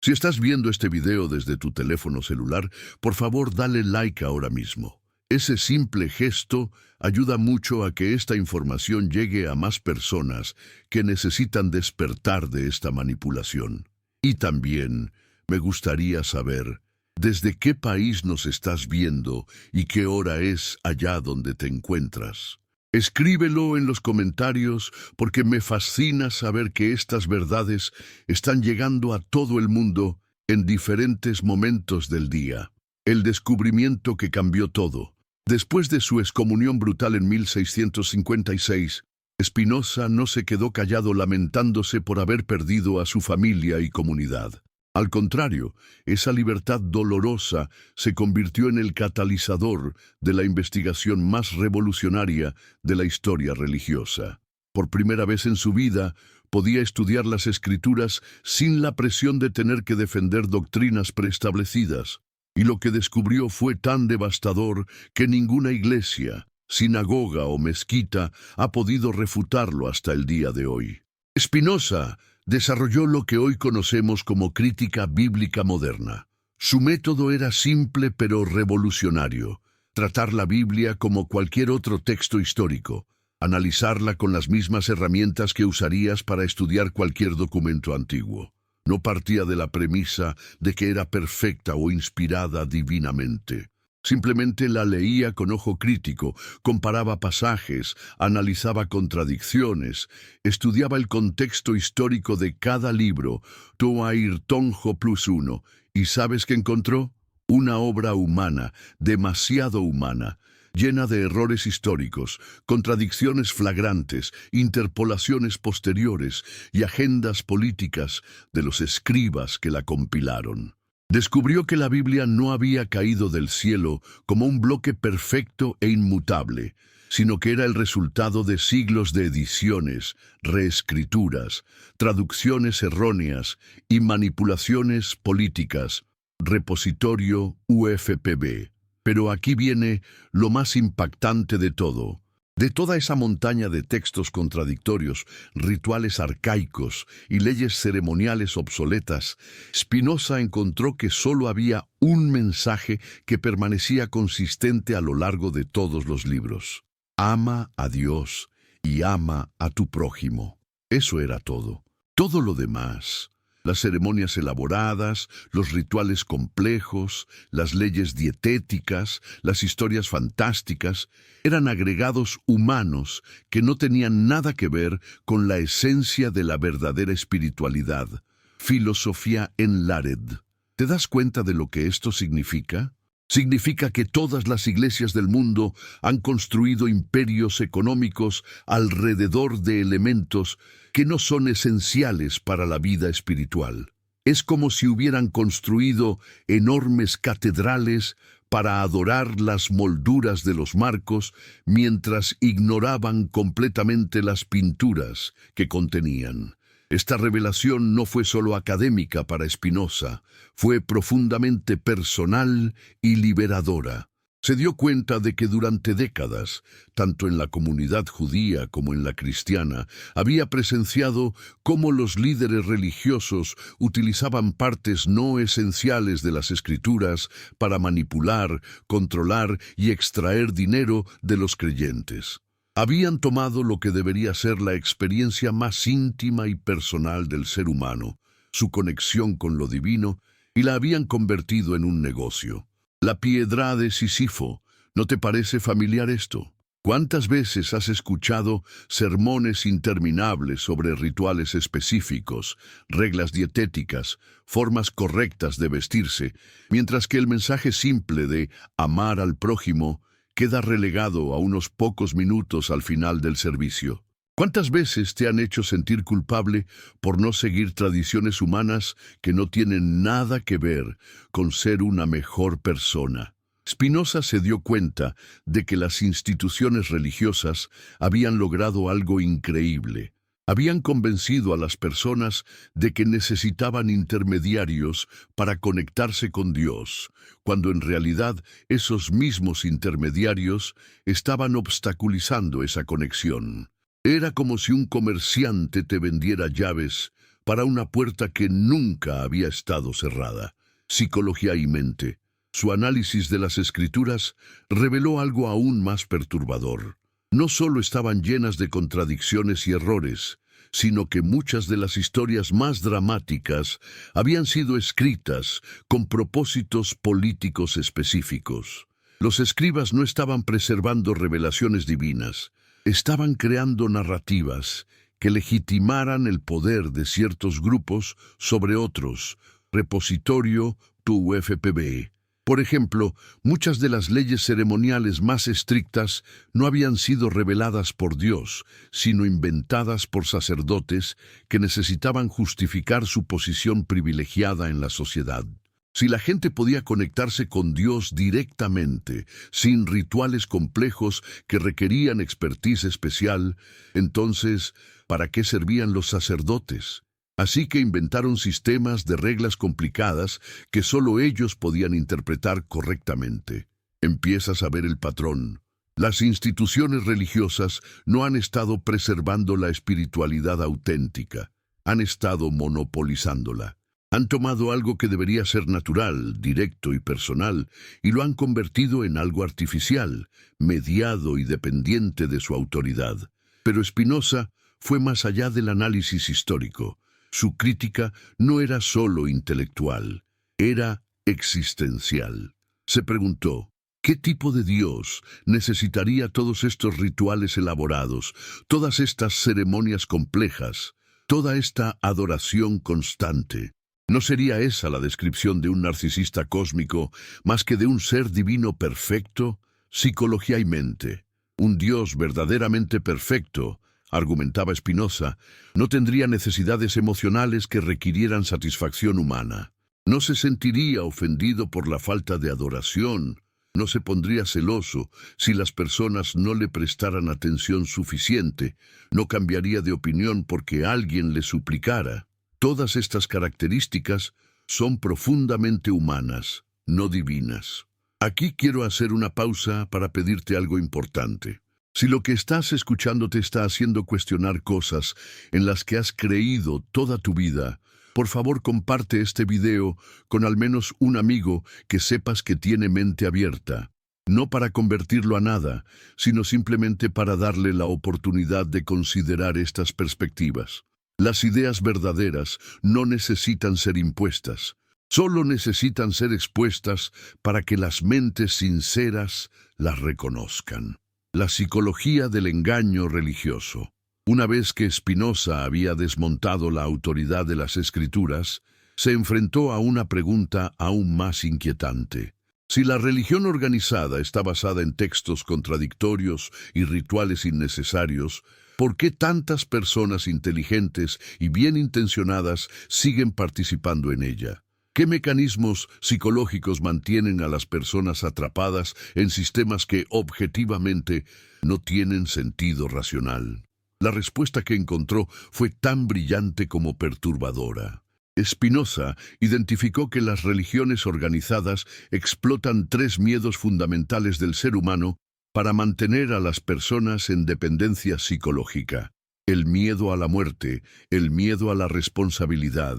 Si estás viendo este video desde tu teléfono celular, por favor dale like ahora mismo. Ese simple gesto ayuda mucho a que esta información llegue a más personas que necesitan despertar de esta manipulación. Y también me gustaría saber ¿desde qué país nos estás viendo y qué hora es allá donde te encuentras? Escríbelo en los comentarios porque me fascina saber que estas verdades están llegando a todo el mundo en diferentes momentos del día. El descubrimiento que cambió todo. Después de su excomunión brutal en 1656, Spinoza no se quedó callado lamentándose por haber perdido a su familia y comunidad. Al contrario, esa libertad dolorosa se convirtió en el catalizador de la investigación más revolucionaria de la historia religiosa. Por primera vez en su vida, podía estudiar las Escrituras sin la presión de tener que defender doctrinas preestablecidas. Y lo que descubrió fue tan devastador que ninguna iglesia, sinagoga o mezquita ha podido refutarlo hasta el día de hoy. Spinoza desarrolló lo que hoy conocemos como crítica bíblica moderna. Su método era simple pero revolucionario: tratar la Biblia como cualquier otro texto histórico, analizarla con las mismas herramientas que usarías para estudiar cualquier documento antiguo. No partía de la premisa de que era perfecta o inspirada divinamente. Simplemente la leía con ojo crítico, comparaba pasajes, analizaba contradicciones, estudiaba el contexto histórico de cada libro, Toairtonjo +1, y ¿sabes qué encontró? Una obra humana, demasiado humana, llena de errores históricos, contradicciones flagrantes, interpolaciones posteriores y agendas políticas de los escribas que la compilaron. Descubrió que la Biblia no había caído del cielo como un bloque perfecto e inmutable, sino que era el resultado de siglos de ediciones, reescrituras, traducciones erróneas y manipulaciones políticas. Repositorio UFPB. Pero aquí viene lo más impactante de todo. De toda esa montaña de textos contradictorios, rituales arcaicos y leyes ceremoniales obsoletas, Spinoza encontró que solo había un mensaje que permanecía consistente a lo largo de todos los libros. Ama a Dios y ama a tu prójimo. Eso era todo. Todo lo demás, las ceremonias elaboradas, los rituales complejos, las leyes dietéticas, las historias fantásticas, eran agregados humanos que no tenían nada que ver con la esencia de la verdadera espiritualidad. Filosofía en Lared. ¿Te das cuenta de lo que esto significa? Significa que todas las iglesias del mundo han construido imperios económicos alrededor de elementos que no son esenciales para la vida espiritual. Es como si hubieran construido enormes catedrales para adorar las molduras de los marcos mientras ignoraban completamente las pinturas que contenían. Esta revelación no fue solo académica para Spinoza, fue profundamente personal y liberadora. Se dio cuenta de que durante décadas, tanto en la comunidad judía como en la cristiana, había presenciado cómo los líderes religiosos utilizaban partes no esenciales de las Escrituras para manipular, controlar y extraer dinero de los creyentes. Habían tomado lo que debería ser la experiencia más íntima y personal del ser humano, su conexión con lo divino, y la habían convertido en un negocio. La piedra de Sísifo. ¿No te parece familiar esto? ¿Cuántas veces has escuchado sermones interminables sobre rituales específicos, reglas dietéticas, formas correctas de vestirse, mientras que el mensaje simple de amar al prójimo queda relegado a unos pocos minutos al final del servicio? ¿Cuántas veces te han hecho sentir culpable por no seguir tradiciones humanas que no tienen nada que ver con ser una mejor persona? Spinoza se dio cuenta de que las instituciones religiosas habían logrado algo increíble. Habían convencido a las personas de que necesitaban intermediarios para conectarse con Dios, cuando en realidad esos mismos intermediarios estaban obstaculizando esa conexión. Era como si un comerciante te vendiera llaves para una puerta que nunca había estado cerrada. Psicología y mente. Su análisis de las Escrituras reveló algo aún más perturbador. No solo estaban llenas de contradicciones y errores, sino que muchas de las historias más dramáticas habían sido escritas con propósitos políticos específicos. Los escribas no estaban preservando revelaciones divinas, estaban creando narrativas que legitimaran el poder de ciertos grupos sobre otros. Repositorio TUFPB. Por ejemplo, muchas de las leyes ceremoniales más estrictas no habían sido reveladas por Dios, sino inventadas por sacerdotes que necesitaban justificar su posición privilegiada en la sociedad. Si la gente podía conectarse con Dios directamente, sin rituales complejos que requerían expertise especial, entonces, ¿para qué servían los sacerdotes? Así que inventaron sistemas de reglas complicadas que solo ellos podían interpretar correctamente. Empiezas a ver el patrón. Las instituciones religiosas no han estado preservando la espiritualidad auténtica, han estado monopolizándola. Han tomado algo que debería ser natural, directo y personal, y lo han convertido en algo artificial, mediado y dependiente de su autoridad. Pero Spinoza fue más allá del análisis histórico. Su crítica no era solo intelectual, era existencial. Se preguntó, ¿qué tipo de Dios necesitaría todos estos rituales elaborados, todas estas ceremonias complejas, toda esta adoración constante? ¿No sería esa la descripción de un narcisista cósmico más que de un ser divino perfecto? Psicología y mente. Un Dios verdaderamente perfecto, argumentaba Spinoza, no tendría necesidades emocionales que requirieran satisfacción humana. No se sentiría ofendido por la falta de adoración, no se pondría celoso si las personas no le prestaran atención suficiente, no cambiaría de opinión porque alguien le suplicara. Todas estas características son profundamente humanas, no divinas. Aquí quiero hacer una pausa para pedirte algo importante. Si lo que estás escuchando te está haciendo cuestionar cosas en las que has creído toda tu vida, por favor comparte este video con al menos un amigo que sepas que tiene mente abierta. No para convertirlo a nada, sino simplemente para darle la oportunidad de considerar estas perspectivas. Las ideas verdaderas no necesitan ser impuestas, solo necesitan ser expuestas para que las mentes sinceras las reconozcan. La psicología del engaño religioso. Una vez que Spinoza había desmontado la autoridad de las Escrituras, se enfrentó a una pregunta aún más inquietante. Si la religión organizada está basada en textos contradictorios y rituales innecesarios, ¿por qué tantas personas inteligentes y bien intencionadas siguen participando en ella? ¿Qué mecanismos psicológicos mantienen a las personas atrapadas en sistemas que objetivamente no tienen sentido racional? La respuesta que encontró fue tan brillante como perturbadora. Spinoza identificó que las religiones organizadas explotan tres miedos fundamentales del ser humano para mantener a las personas en dependencia psicológica: el miedo a la muerte, el miedo a la responsabilidad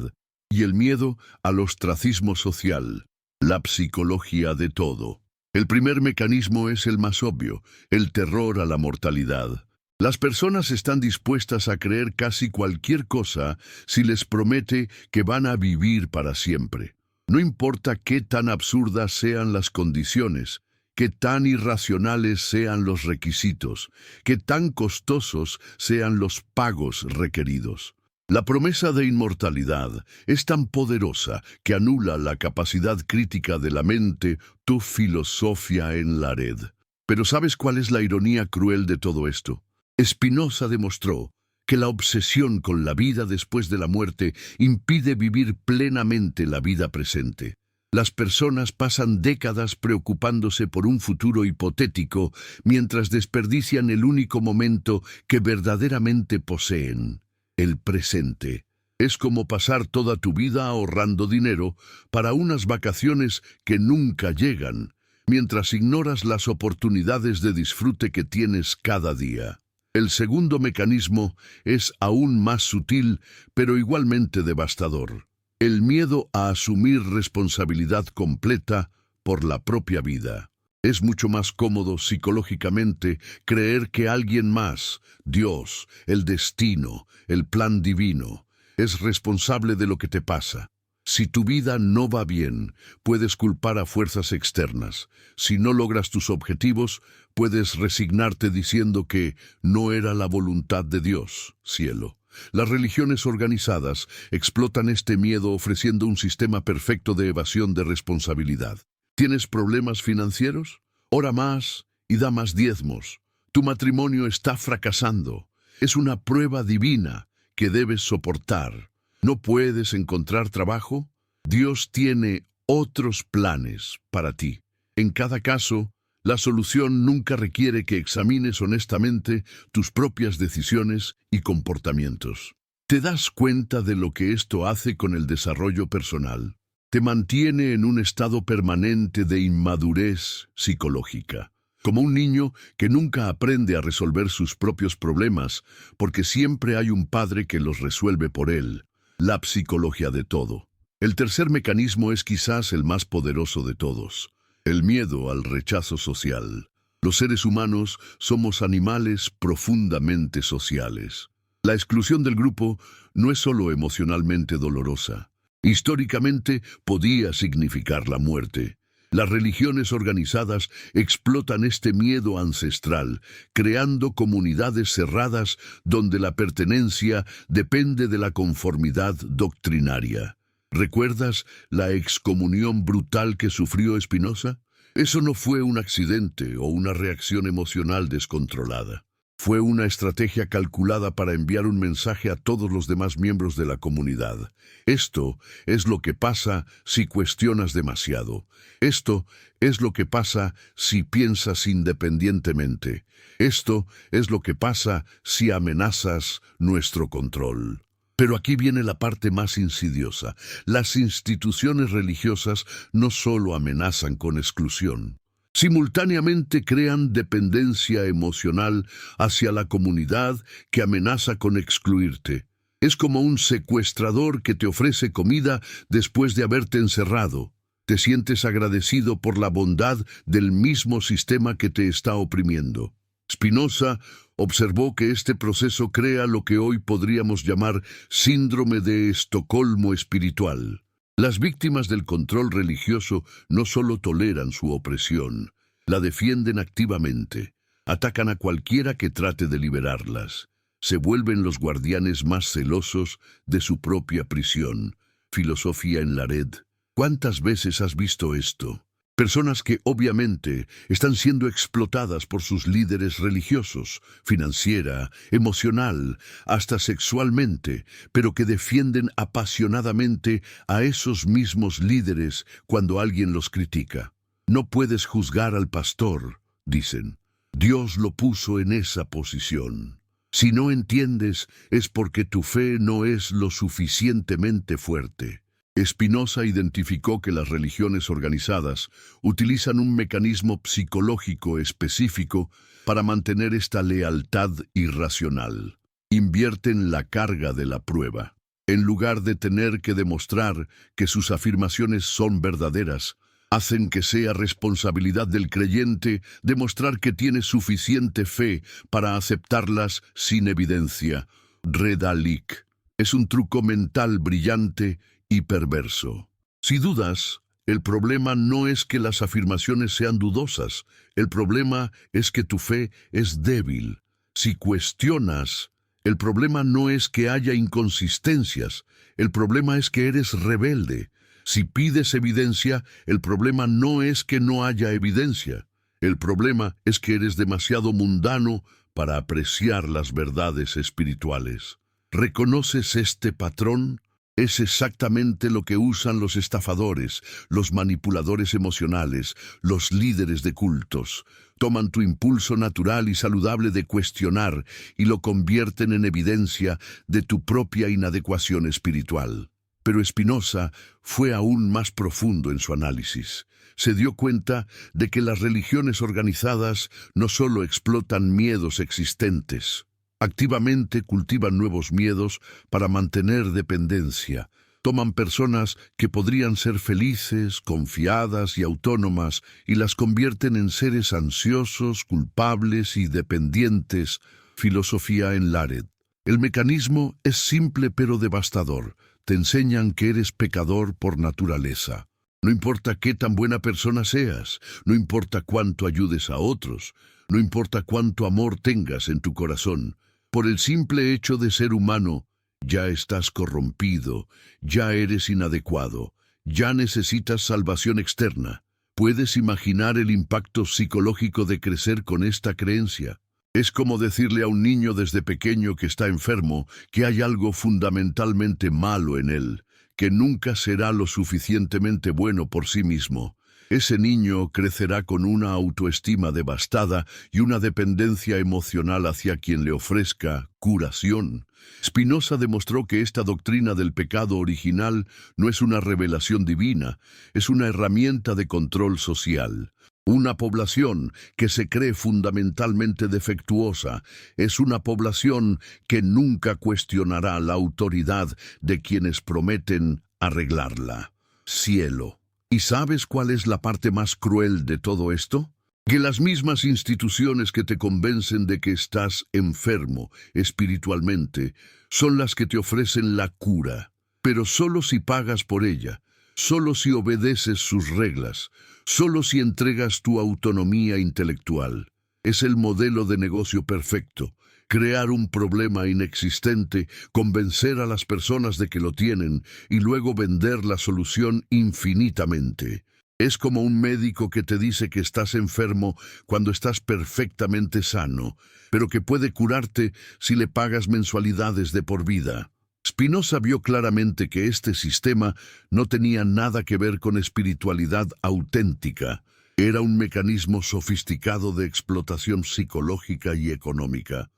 y el miedo al ostracismo social, la psicología de todo. El primer mecanismo es el más obvio, el terror a la mortalidad. Las personas están dispuestas a creer casi cualquier cosa si les promete que van a vivir para siempre. No importa qué tan absurdas sean las condiciones, qué tan irracionales sean los requisitos, qué tan costosos sean los pagos requeridos. La promesa de inmortalidad es tan poderosa que anula la capacidad crítica de la mente, tu filosofía en la red. Pero ¿sabes cuál es la ironía cruel de todo esto? Spinoza demostró que la obsesión con la vida después de la muerte impide vivir plenamente la vida presente. Las personas pasan décadas preocupándose por un futuro hipotético mientras desperdician el único momento que verdaderamente poseen: el presente. Es como pasar toda tu vida ahorrando dinero para unas vacaciones que nunca llegan, mientras ignoras las oportunidades de disfrute que tienes cada día. El segundo mecanismo es aún más sutil, pero igualmente devastador: el miedo a asumir responsabilidad completa por la propia vida. Es mucho más cómodo psicológicamente creer que alguien más, Dios, el destino, el plan divino, es responsable de lo que te pasa. Si tu vida no va bien, puedes culpar a fuerzas externas. Si no logras tus objetivos, puedes resignarte diciendo que no era la voluntad de Dios, cielo. Las religiones organizadas explotan este miedo ofreciendo un sistema perfecto de evasión de responsabilidad. ¿Tienes problemas financieros? Ora más y da más diezmos. Tu matrimonio está fracasando. Es una prueba divina que debes soportar. ¿No puedes encontrar trabajo? Dios tiene otros planes para ti. En cada caso, la solución nunca requiere que examines honestamente tus propias decisiones y comportamientos. ¿Te das cuenta de lo que esto hace con el desarrollo personal? Te mantiene en un estado permanente de inmadurez psicológica, como un niño que nunca aprende a resolver sus propios problemas porque siempre hay un padre que los resuelve por él. La psicología de todo. El tercer mecanismo es quizás el más poderoso de todos: el miedo al rechazo social. Los seres humanos somos animales profundamente sociales. La exclusión del grupo no es solo emocionalmente dolorosa. Históricamente podía significar la muerte. Las religiones organizadas explotan este miedo ancestral, creando comunidades cerradas donde la pertenencia depende de la conformidad doctrinaria. ¿Recuerdas la excomunión brutal que sufrió Spinoza? Eso no fue un accidente o una reacción emocional descontrolada. Fue una estrategia calculada para enviar un mensaje a todos los demás miembros de la comunidad. Esto es lo que pasa si cuestionas demasiado. Esto es lo que pasa si piensas independientemente. Esto es lo que pasa si amenazas nuestro control. Pero aquí viene la parte más insidiosa. Las instituciones religiosas no solo amenazan con exclusión. Simultáneamente crean dependencia emocional hacia la comunidad que amenaza con excluirte. Es como un secuestrador que te ofrece comida después de haberte encerrado. Te sientes agradecido por la bondad del mismo sistema que te está oprimiendo. Spinoza observó que este proceso crea lo que hoy podríamos llamar síndrome de Estocolmo espiritual. Las víctimas del control religioso no solo toleran su opresión, la defienden activamente, atacan a cualquiera que trate de liberarlas, se vuelven los guardianes más celosos de su propia prisión. Filosofía en la red. ¿Cuántas veces has visto esto? Personas que obviamente están siendo explotadas por sus líderes religiosos, financiera, emocional, hasta sexualmente, pero que defienden apasionadamente a esos mismos líderes cuando alguien los critica. No puedes juzgar al pastor, dicen. Dios lo puso en esa posición. Si no entiendes, es porque tu fe no es lo suficientemente fuerte. Spinoza identificó que las religiones organizadas utilizan un mecanismo psicológico específico para mantener esta lealtad irracional. Invierten la carga de la prueba. En lugar de tener que demostrar que sus afirmaciones son verdaderas, hacen que sea responsabilidad del creyente demostrar que tiene suficiente fe para aceptarlas sin evidencia. Redalic. Es un truco mental brillante y perverso. Si dudas, el problema no es que las afirmaciones sean dudosas, el problema es que tu fe es débil. Si cuestionas, el problema no es que haya inconsistencias, el problema es que eres rebelde. Si pides evidencia, el problema no es que no haya evidencia. El problema es que eres demasiado mundano para apreciar las verdades espirituales. ¿Reconoces este patrón? Es exactamente lo que usan los estafadores, los manipuladores emocionales, los líderes de cultos. Toman tu impulso natural y saludable de cuestionar y lo convierten en evidencia de tu propia inadecuación espiritual. Pero Spinoza fue aún más profundo en su análisis. Se dio cuenta de que las religiones organizadas no solo explotan miedos existentes, activamente cultivan nuevos miedos para mantener dependencia. Toman personas que podrían ser felices, confiadas y autónomas y las convierten en seres ansiosos, culpables y dependientes. Filosofía en Lared. El mecanismo es simple pero devastador. Te enseñan que eres pecador por naturaleza. No importa qué tan buena persona seas, no importa cuánto ayudes a otros, no importa cuánto amor tengas en tu corazón. Por el simple hecho de ser humano, ya estás corrompido, ya eres inadecuado, ya necesitas salvación externa. ¿Puedes imaginar el impacto psicológico de crecer con esta creencia? Es como decirle a un niño desde pequeño que está enfermo que hay algo fundamentalmente malo en él, que nunca será lo suficientemente bueno por sí mismo. Ese niño crecerá con una autoestima devastada y una dependencia emocional hacia quien le ofrezca curación. Spinoza demostró que esta doctrina del pecado original no es una revelación divina, es una herramienta de control social. Una población que se cree fundamentalmente defectuosa es una población que nunca cuestionará la autoridad de quienes prometen arreglarla. Cielo. ¿Y sabes cuál es la parte más cruel de todo esto? Que las mismas instituciones que te convencen de que estás enfermo espiritualmente son las que te ofrecen la cura, pero solo si pagas por ella, solo si obedeces sus reglas, solo si entregas tu autonomía intelectual. Es el modelo de negocio perfecto. Crear un problema inexistente, convencer a las personas de que lo tienen y luego vender la solución infinitamente. Es como un médico que te dice que estás enfermo cuando estás perfectamente sano, pero que puede curarte si le pagas mensualidades de por vida. Spinoza vio claramente que este sistema no tenía nada que ver con espiritualidad auténtica. Era un mecanismo sofisticado de explotación psicológica y económica.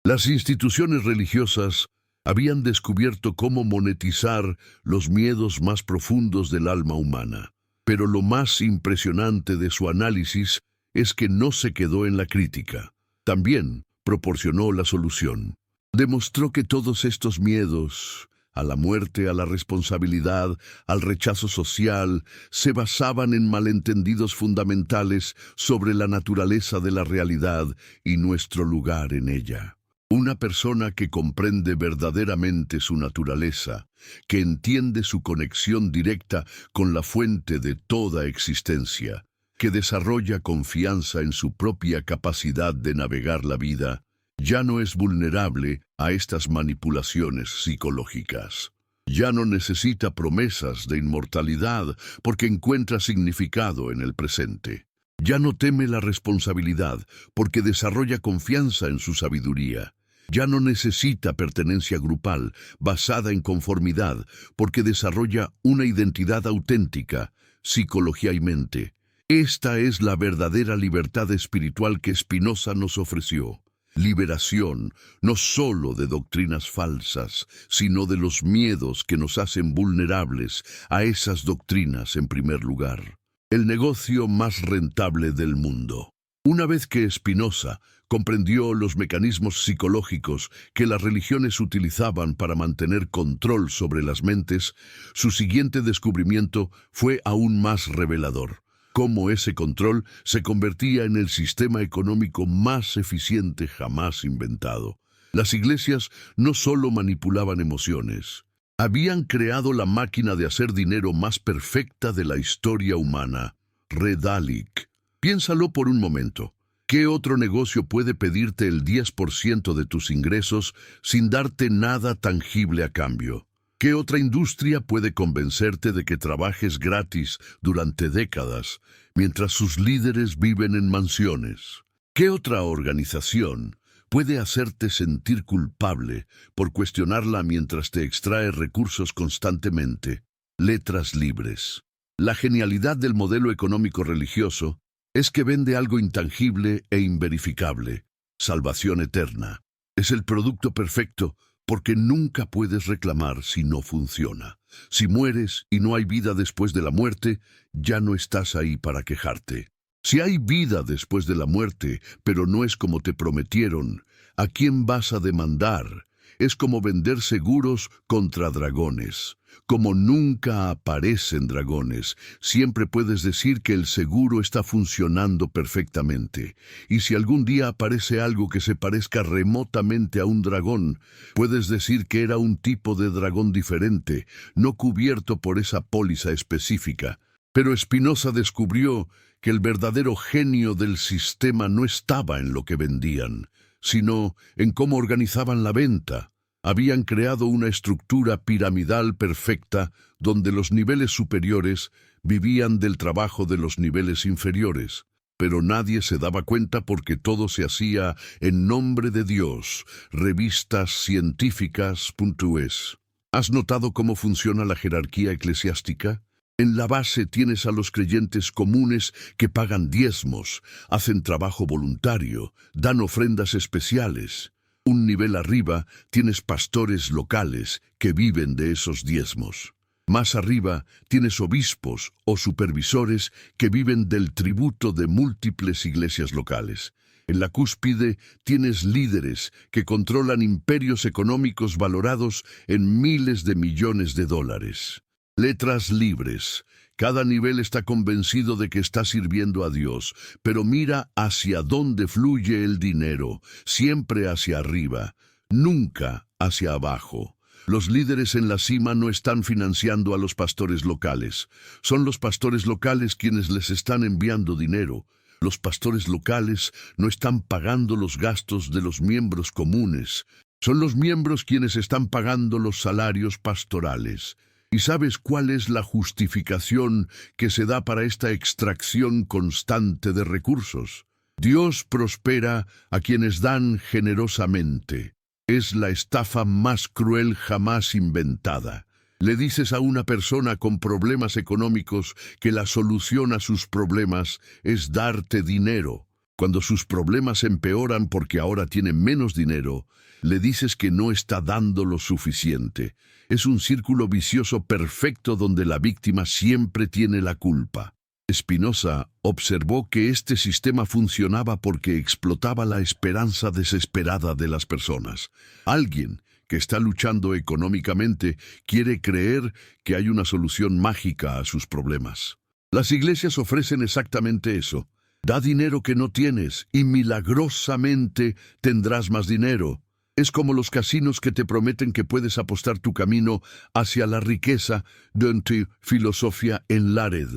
Las instituciones religiosas habían descubierto cómo monetizar los miedos más profundos del alma humana. Pero lo más impresionante de su análisis es que no se quedó en la crítica. También proporcionó la solución. Demostró que todos estos miedos, a la muerte, a la responsabilidad, al rechazo social, se basaban en malentendidos fundamentales sobre la naturaleza de la realidad y nuestro lugar en ella. Una persona que comprende verdaderamente su naturaleza, que entiende su conexión directa con la fuente de toda existencia, que desarrolla confianza en su propia capacidad de navegar la vida, ya no es vulnerable a estas manipulaciones psicológicas. Ya no necesita promesas de inmortalidad porque encuentra significado en el presente. Ya no teme la responsabilidad porque desarrolla confianza en su sabiduría. Ya no necesita pertenencia grupal basada en conformidad porque desarrolla una identidad auténtica, psicología y mente. Esta es la verdadera libertad espiritual que Spinoza nos ofreció. liberación, no solo de doctrinas falsas, sino de los miedos que nos hacen vulnerables a esas doctrinas en primer lugar. El negocio más rentable del mundo. Una vez que Spinoza comprendió los mecanismos psicológicos que las religiones utilizaban para mantener control sobre las mentes, su siguiente descubrimiento fue aún más revelador: cómo ese control se convertía en el sistema económico más eficiente jamás inventado. Las iglesias no solo manipulaban emociones, habían creado la máquina de hacer dinero más perfecta de la historia humana. Redalic. Piénsalo por un momento. ¿Qué otro negocio puede pedirte el 10% de tus ingresos sin darte nada tangible a cambio? ¿Qué otra industria puede convencerte de que trabajes gratis durante décadas mientras sus líderes viven en mansiones? ¿Qué otra organización puede hacerte sentir culpable por cuestionarla mientras te extrae recursos constantemente? Letras libres. La genialidad del modelo económico religioso es que vende algo intangible e inverificable: salvación eterna. Es el producto perfecto porque nunca puedes reclamar si no funciona. Si mueres y no hay vida después de la muerte, ya no estás ahí para quejarte. Si hay vida después de la muerte, pero no es como te prometieron, ¿a quién vas a demandar? Es como vender seguros contra dragones. Como nunca aparecen dragones, siempre puedes decir que el seguro está funcionando perfectamente. Y si algún día aparece algo que se parezca remotamente a un dragón, puedes decir que era un tipo de dragón diferente, no cubierto por esa póliza específica. Pero Spinoza descubrió que el verdadero genio del sistema no estaba en lo que vendían, sino en cómo organizaban la venta. Habían creado una estructura piramidal perfecta donde los niveles superiores vivían del trabajo de los niveles inferiores. Pero nadie se daba cuenta porque todo se hacía en nombre de Dios. Revistas científicas.es. ¿Has notado cómo funciona la jerarquía eclesiástica? En la base tienes a los creyentes comunes que pagan diezmos, hacen trabajo voluntario, dan ofrendas especiales. Un nivel arriba tienes pastores locales que viven de esos diezmos. Más arriba tienes obispos o supervisores que viven del tributo de múltiples iglesias locales. En la cúspide tienes líderes que controlan imperios económicos valorados en miles de millones de dólares. Letras libres. Cada nivel está convencido de que está sirviendo a Dios, pero mira hacia dónde fluye el dinero, siempre hacia arriba, nunca hacia abajo. Los líderes en la cima no están financiando a los pastores locales. Son los pastores locales quienes les están enviando dinero. Los pastores locales no están pagando los gastos de los miembros comunes. Son los miembros quienes están pagando los salarios pastorales. ¿Y sabes cuál es la justificación que se da para esta extracción constante de recursos? Dios prospera a quienes dan generosamente. Es la estafa más cruel jamás inventada. Le dices a una persona con problemas económicos que la solución a sus problemas es darte dinero. Cuando sus problemas empeoran porque ahora tiene menos dinero, le dices que no está dando lo suficiente. Es un círculo vicioso perfecto donde la víctima siempre tiene la culpa. Spinoza observó que este sistema funcionaba porque explotaba la esperanza desesperada de las personas. Alguien que está luchando económicamente quiere creer que hay una solución mágica a sus problemas. Las iglesias ofrecen exactamente eso. Da dinero que no tienes y milagrosamente tendrás más dinero. Es como los casinos que te prometen que puedes apostar tu camino hacia la riqueza de tu filosofía en la red.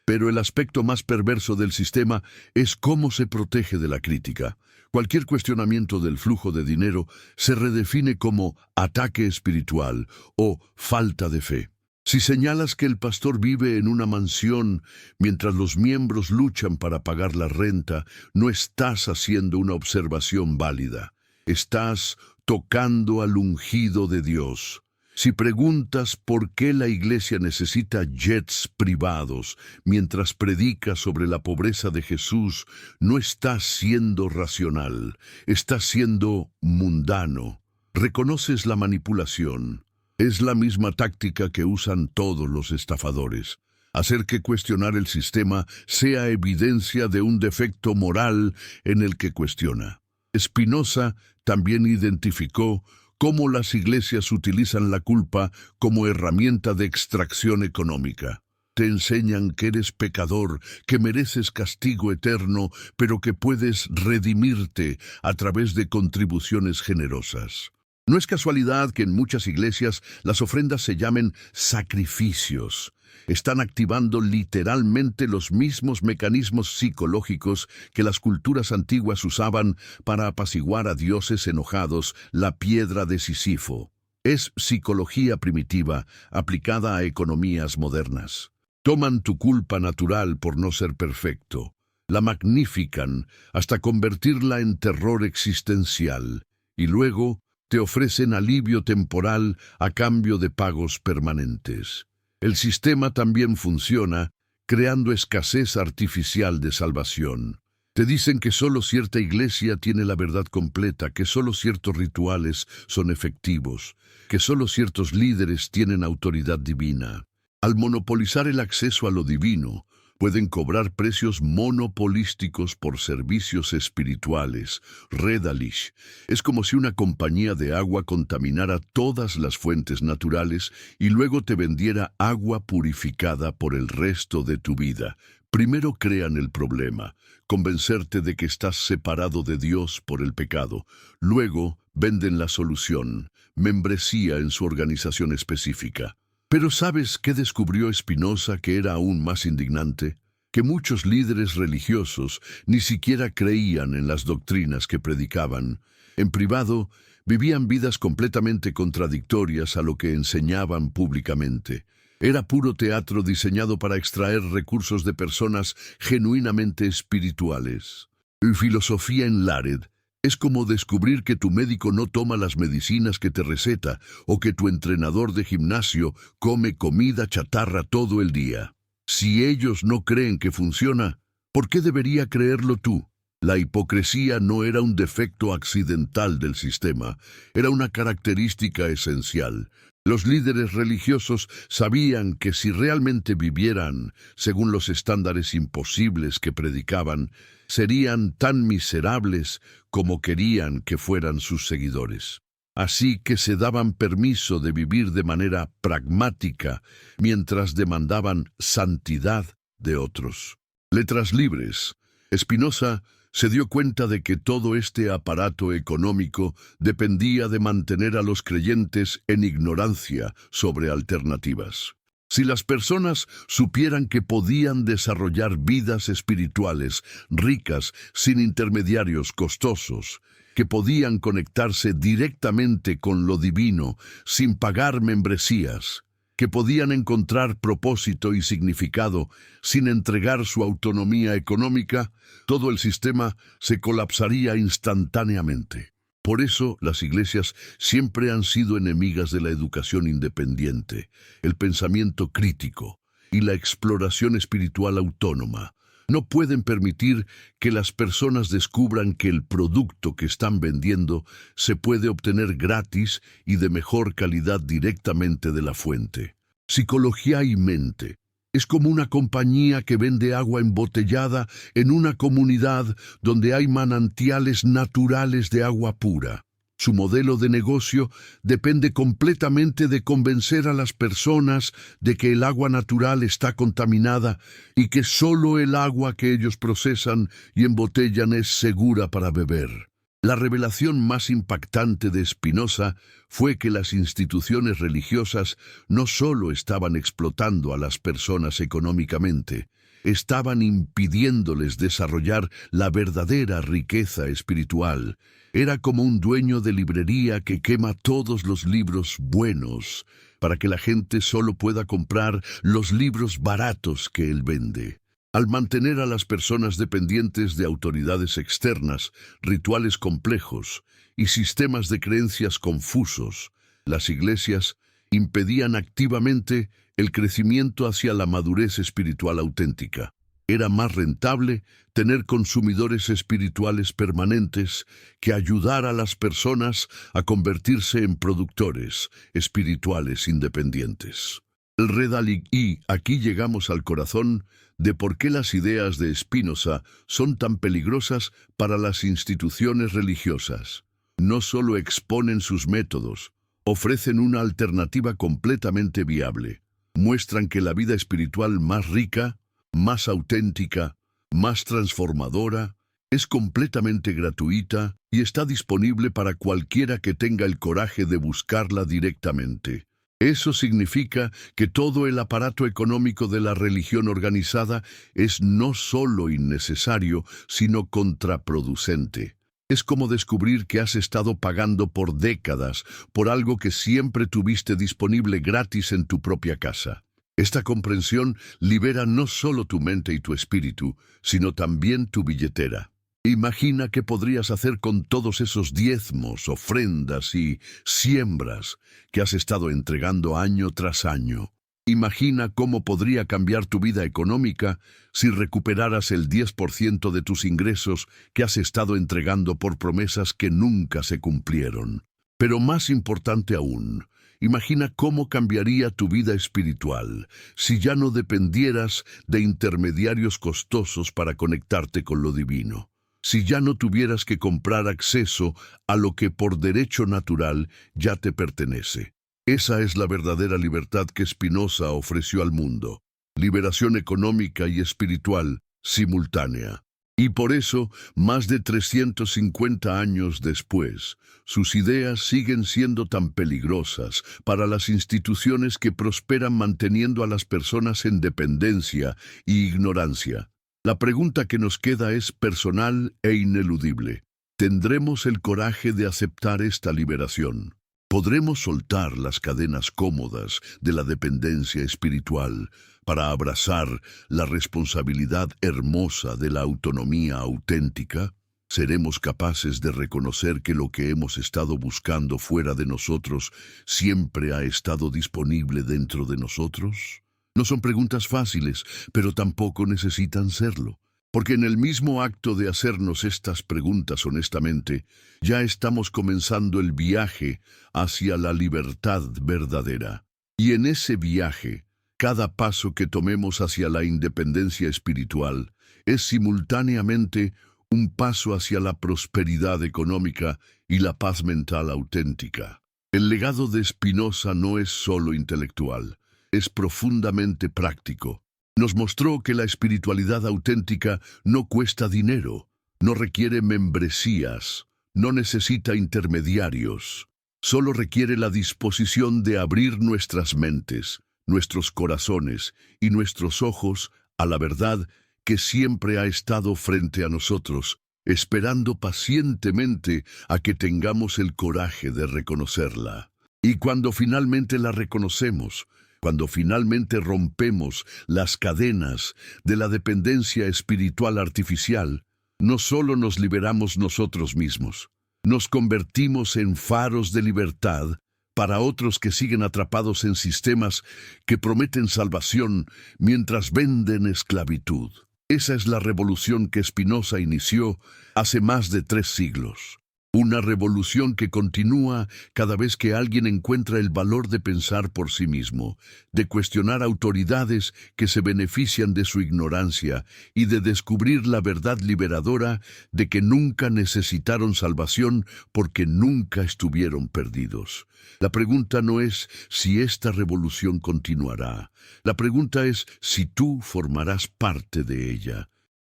Pero el aspecto más perverso del sistema es cómo se protege de la crítica. Cualquier cuestionamiento del flujo de dinero se redefine como ataque espiritual o falta de fe. Si señalas que el pastor vive en una mansión mientras los miembros luchan para pagar la renta, no estás haciendo una observación válida. Estás tocando al ungido de Dios. Si preguntas por qué la iglesia necesita jets privados mientras predica sobre la pobreza de Jesús, no estás siendo racional, estás siendo mundano. Reconoces la manipulación. Es la misma táctica que usan todos los estafadores. Hacer que cuestionar el sistema sea evidencia de un defecto moral en el que cuestiona. Spinoza también identificó cómo las iglesias utilizan la culpa como herramienta de extracción económica. Te enseñan que eres pecador, que mereces castigo eterno, pero que puedes redimirte a través de contribuciones generosas. No es casualidad que en muchas iglesias las ofrendas se llamen sacrificios. Están activando literalmente los mismos mecanismos psicológicos que las culturas antiguas usaban para apaciguar a dioses enojados, la piedra de Sísifo. Es psicología primitiva aplicada a economías modernas. Toman tu culpa natural por no ser perfecto, la magnifican hasta convertirla en terror existencial, y luego te ofrecen alivio temporal a cambio de pagos permanentes. El sistema también funciona, creando escasez artificial de salvación. Te dicen que solo cierta iglesia tiene la verdad completa, que solo ciertos rituales son efectivos, que solo ciertos líderes tienen autoridad divina. Al monopolizar el acceso a lo divino, pueden cobrar precios monopolísticos por servicios espirituales. Redalish. Es como si una compañía de agua contaminara todas las fuentes naturales y luego te vendiera agua purificada por el resto de tu vida. Primero crean el problema, convencerte de que estás separado de Dios por el pecado. Luego venden la solución, membresía en su organización específica. Pero ¿sabes qué descubrió Spinoza que era aún más indignante? Que muchos líderes religiosos ni siquiera creían en las doctrinas que predicaban. En privado, vivían vidas completamente contradictorias a lo que enseñaban públicamente. Era puro teatro diseñado para extraer recursos de personas genuinamente espirituales. Filosofía en Lared. Es como descubrir que tu médico no toma las medicinas que te receta o que tu entrenador de gimnasio come comida chatarra todo el día. Si ellos no creen que funciona, ¿por qué debería creerlo tú? La hipocresía no era un defecto accidental del sistema, era una característica esencial. Los líderes religiosos sabían que si realmente vivieran según los estándares imposibles que predicaban, serían tan miserables como querían que fueran sus seguidores. Así que se daban permiso de vivir de manera pragmática mientras demandaban santidad de otros. Letras libres. Spinoza se dio cuenta de que todo este aparato económico dependía de mantener a los creyentes en ignorancia sobre alternativas. Si las personas supieran que podían desarrollar vidas espirituales ricas sin intermediarios costosos, que podían conectarse directamente con lo divino sin pagar membresías, que podían encontrar propósito y significado sin entregar su autonomía económica, todo el sistema se colapsaría instantáneamente. Por eso las iglesias siempre han sido enemigas de la educación independiente, el pensamiento crítico y la exploración espiritual autónoma. No pueden permitir que las personas descubran que el producto que están vendiendo se puede obtener gratis y de mejor calidad directamente de la fuente. Psicología y mente. Es como una compañía que vende agua embotellada en una comunidad donde hay manantiales naturales de agua pura. Su modelo de negocio depende completamente de convencer a las personas de que el agua natural está contaminada y que solo el agua que ellos procesan y embotellan es segura para beber. La revelación más impactante de Spinoza fue que las instituciones religiosas no solo estaban explotando a las personas económicamente, estaban impidiéndoles desarrollar la verdadera riqueza espiritual. Era como un dueño de librería que quema todos los libros buenos para que la gente solo pueda comprar los libros baratos que él vende. Al mantener a las personas dependientes de autoridades externas, rituales complejos y sistemas de creencias confusos, las iglesias impedían activamente el crecimiento hacia la madurez espiritual auténtica. Era más rentable tener consumidores espirituales permanentes que ayudar a las personas a convertirse en productores espirituales independientes. El Redalig, y aquí llegamos al corazón de por qué las ideas de Spinoza son tan peligrosas para las instituciones religiosas. No solo exponen sus métodos, ofrecen una alternativa completamente viable. Muestran que la vida espiritual más rica, más auténtica, más transformadora, es completamente gratuita y está disponible para cualquiera que tenga el coraje de buscarla directamente. Eso significa que todo el aparato económico de la religión organizada es no solo innecesario, sino contraproducente. Es como descubrir que has estado pagando por décadas por algo que siempre tuviste disponible gratis en tu propia casa. Esta comprensión libera no solo tu mente y tu espíritu, sino también tu billetera. Imagina qué podrías hacer con todos esos diezmos, ofrendas y siembras que has estado entregando año tras año. Imagina cómo podría cambiar tu vida económica si recuperaras el 10% de tus ingresos que has estado entregando por promesas que nunca se cumplieron. Pero más importante aún, imagina cómo cambiaría tu vida espiritual si ya no dependieras de intermediarios costosos para conectarte con lo divino. Si ya no tuvieras que comprar acceso a lo que por derecho natural ya te pertenece. Esa es la verdadera libertad que Spinoza ofreció al mundo. Liberación económica y espiritual simultánea. Y por eso, más de 350 años después, sus ideas siguen siendo tan peligrosas para las instituciones que prosperan manteniendo a las personas en dependencia y ignorancia. La pregunta que nos queda es personal e ineludible. ¿Tendremos el coraje de aceptar esta liberación? ¿Podremos soltar las cadenas cómodas de la dependencia espiritual para abrazar la responsabilidad hermosa de la autonomía auténtica? ¿Seremos capaces de reconocer que lo que hemos estado buscando fuera de nosotros siempre ha estado disponible dentro de nosotros? No son preguntas fáciles, pero tampoco necesitan serlo, porque en el mismo acto de hacernos estas preguntas honestamente, ya estamos comenzando el viaje hacia la libertad verdadera. Y en ese viaje, cada paso que tomemos hacia la independencia espiritual es simultáneamente un paso hacia la prosperidad económica y la paz mental auténtica. El legado de Spinoza no es solo intelectual, es profundamente práctico. Nos mostró que la espiritualidad auténtica no cuesta dinero, no requiere membresías, no necesita intermediarios. Solo requiere la disposición de abrir nuestras mentes, nuestros corazones y nuestros ojos a la verdad que siempre ha estado frente a nosotros, esperando pacientemente a que tengamos el coraje de reconocerla. Y cuando finalmente la reconocemos, cuando finalmente rompemos las cadenas de la dependencia espiritual artificial, no solo nos liberamos nosotros mismos, nos convertimos en faros de libertad para otros que siguen atrapados en sistemas que prometen salvación mientras venden esclavitud. Esa es la revolución que Spinoza inició hace más de 3 siglos. Una revolución que continúa cada vez que alguien encuentra el valor de pensar por sí mismo, de cuestionar autoridades que se benefician de su ignorancia y de descubrir la verdad liberadora de que nunca necesitaron salvación porque nunca estuvieron perdidos. La pregunta no es si esta revolución continuará. La pregunta es si tú formarás parte de ella.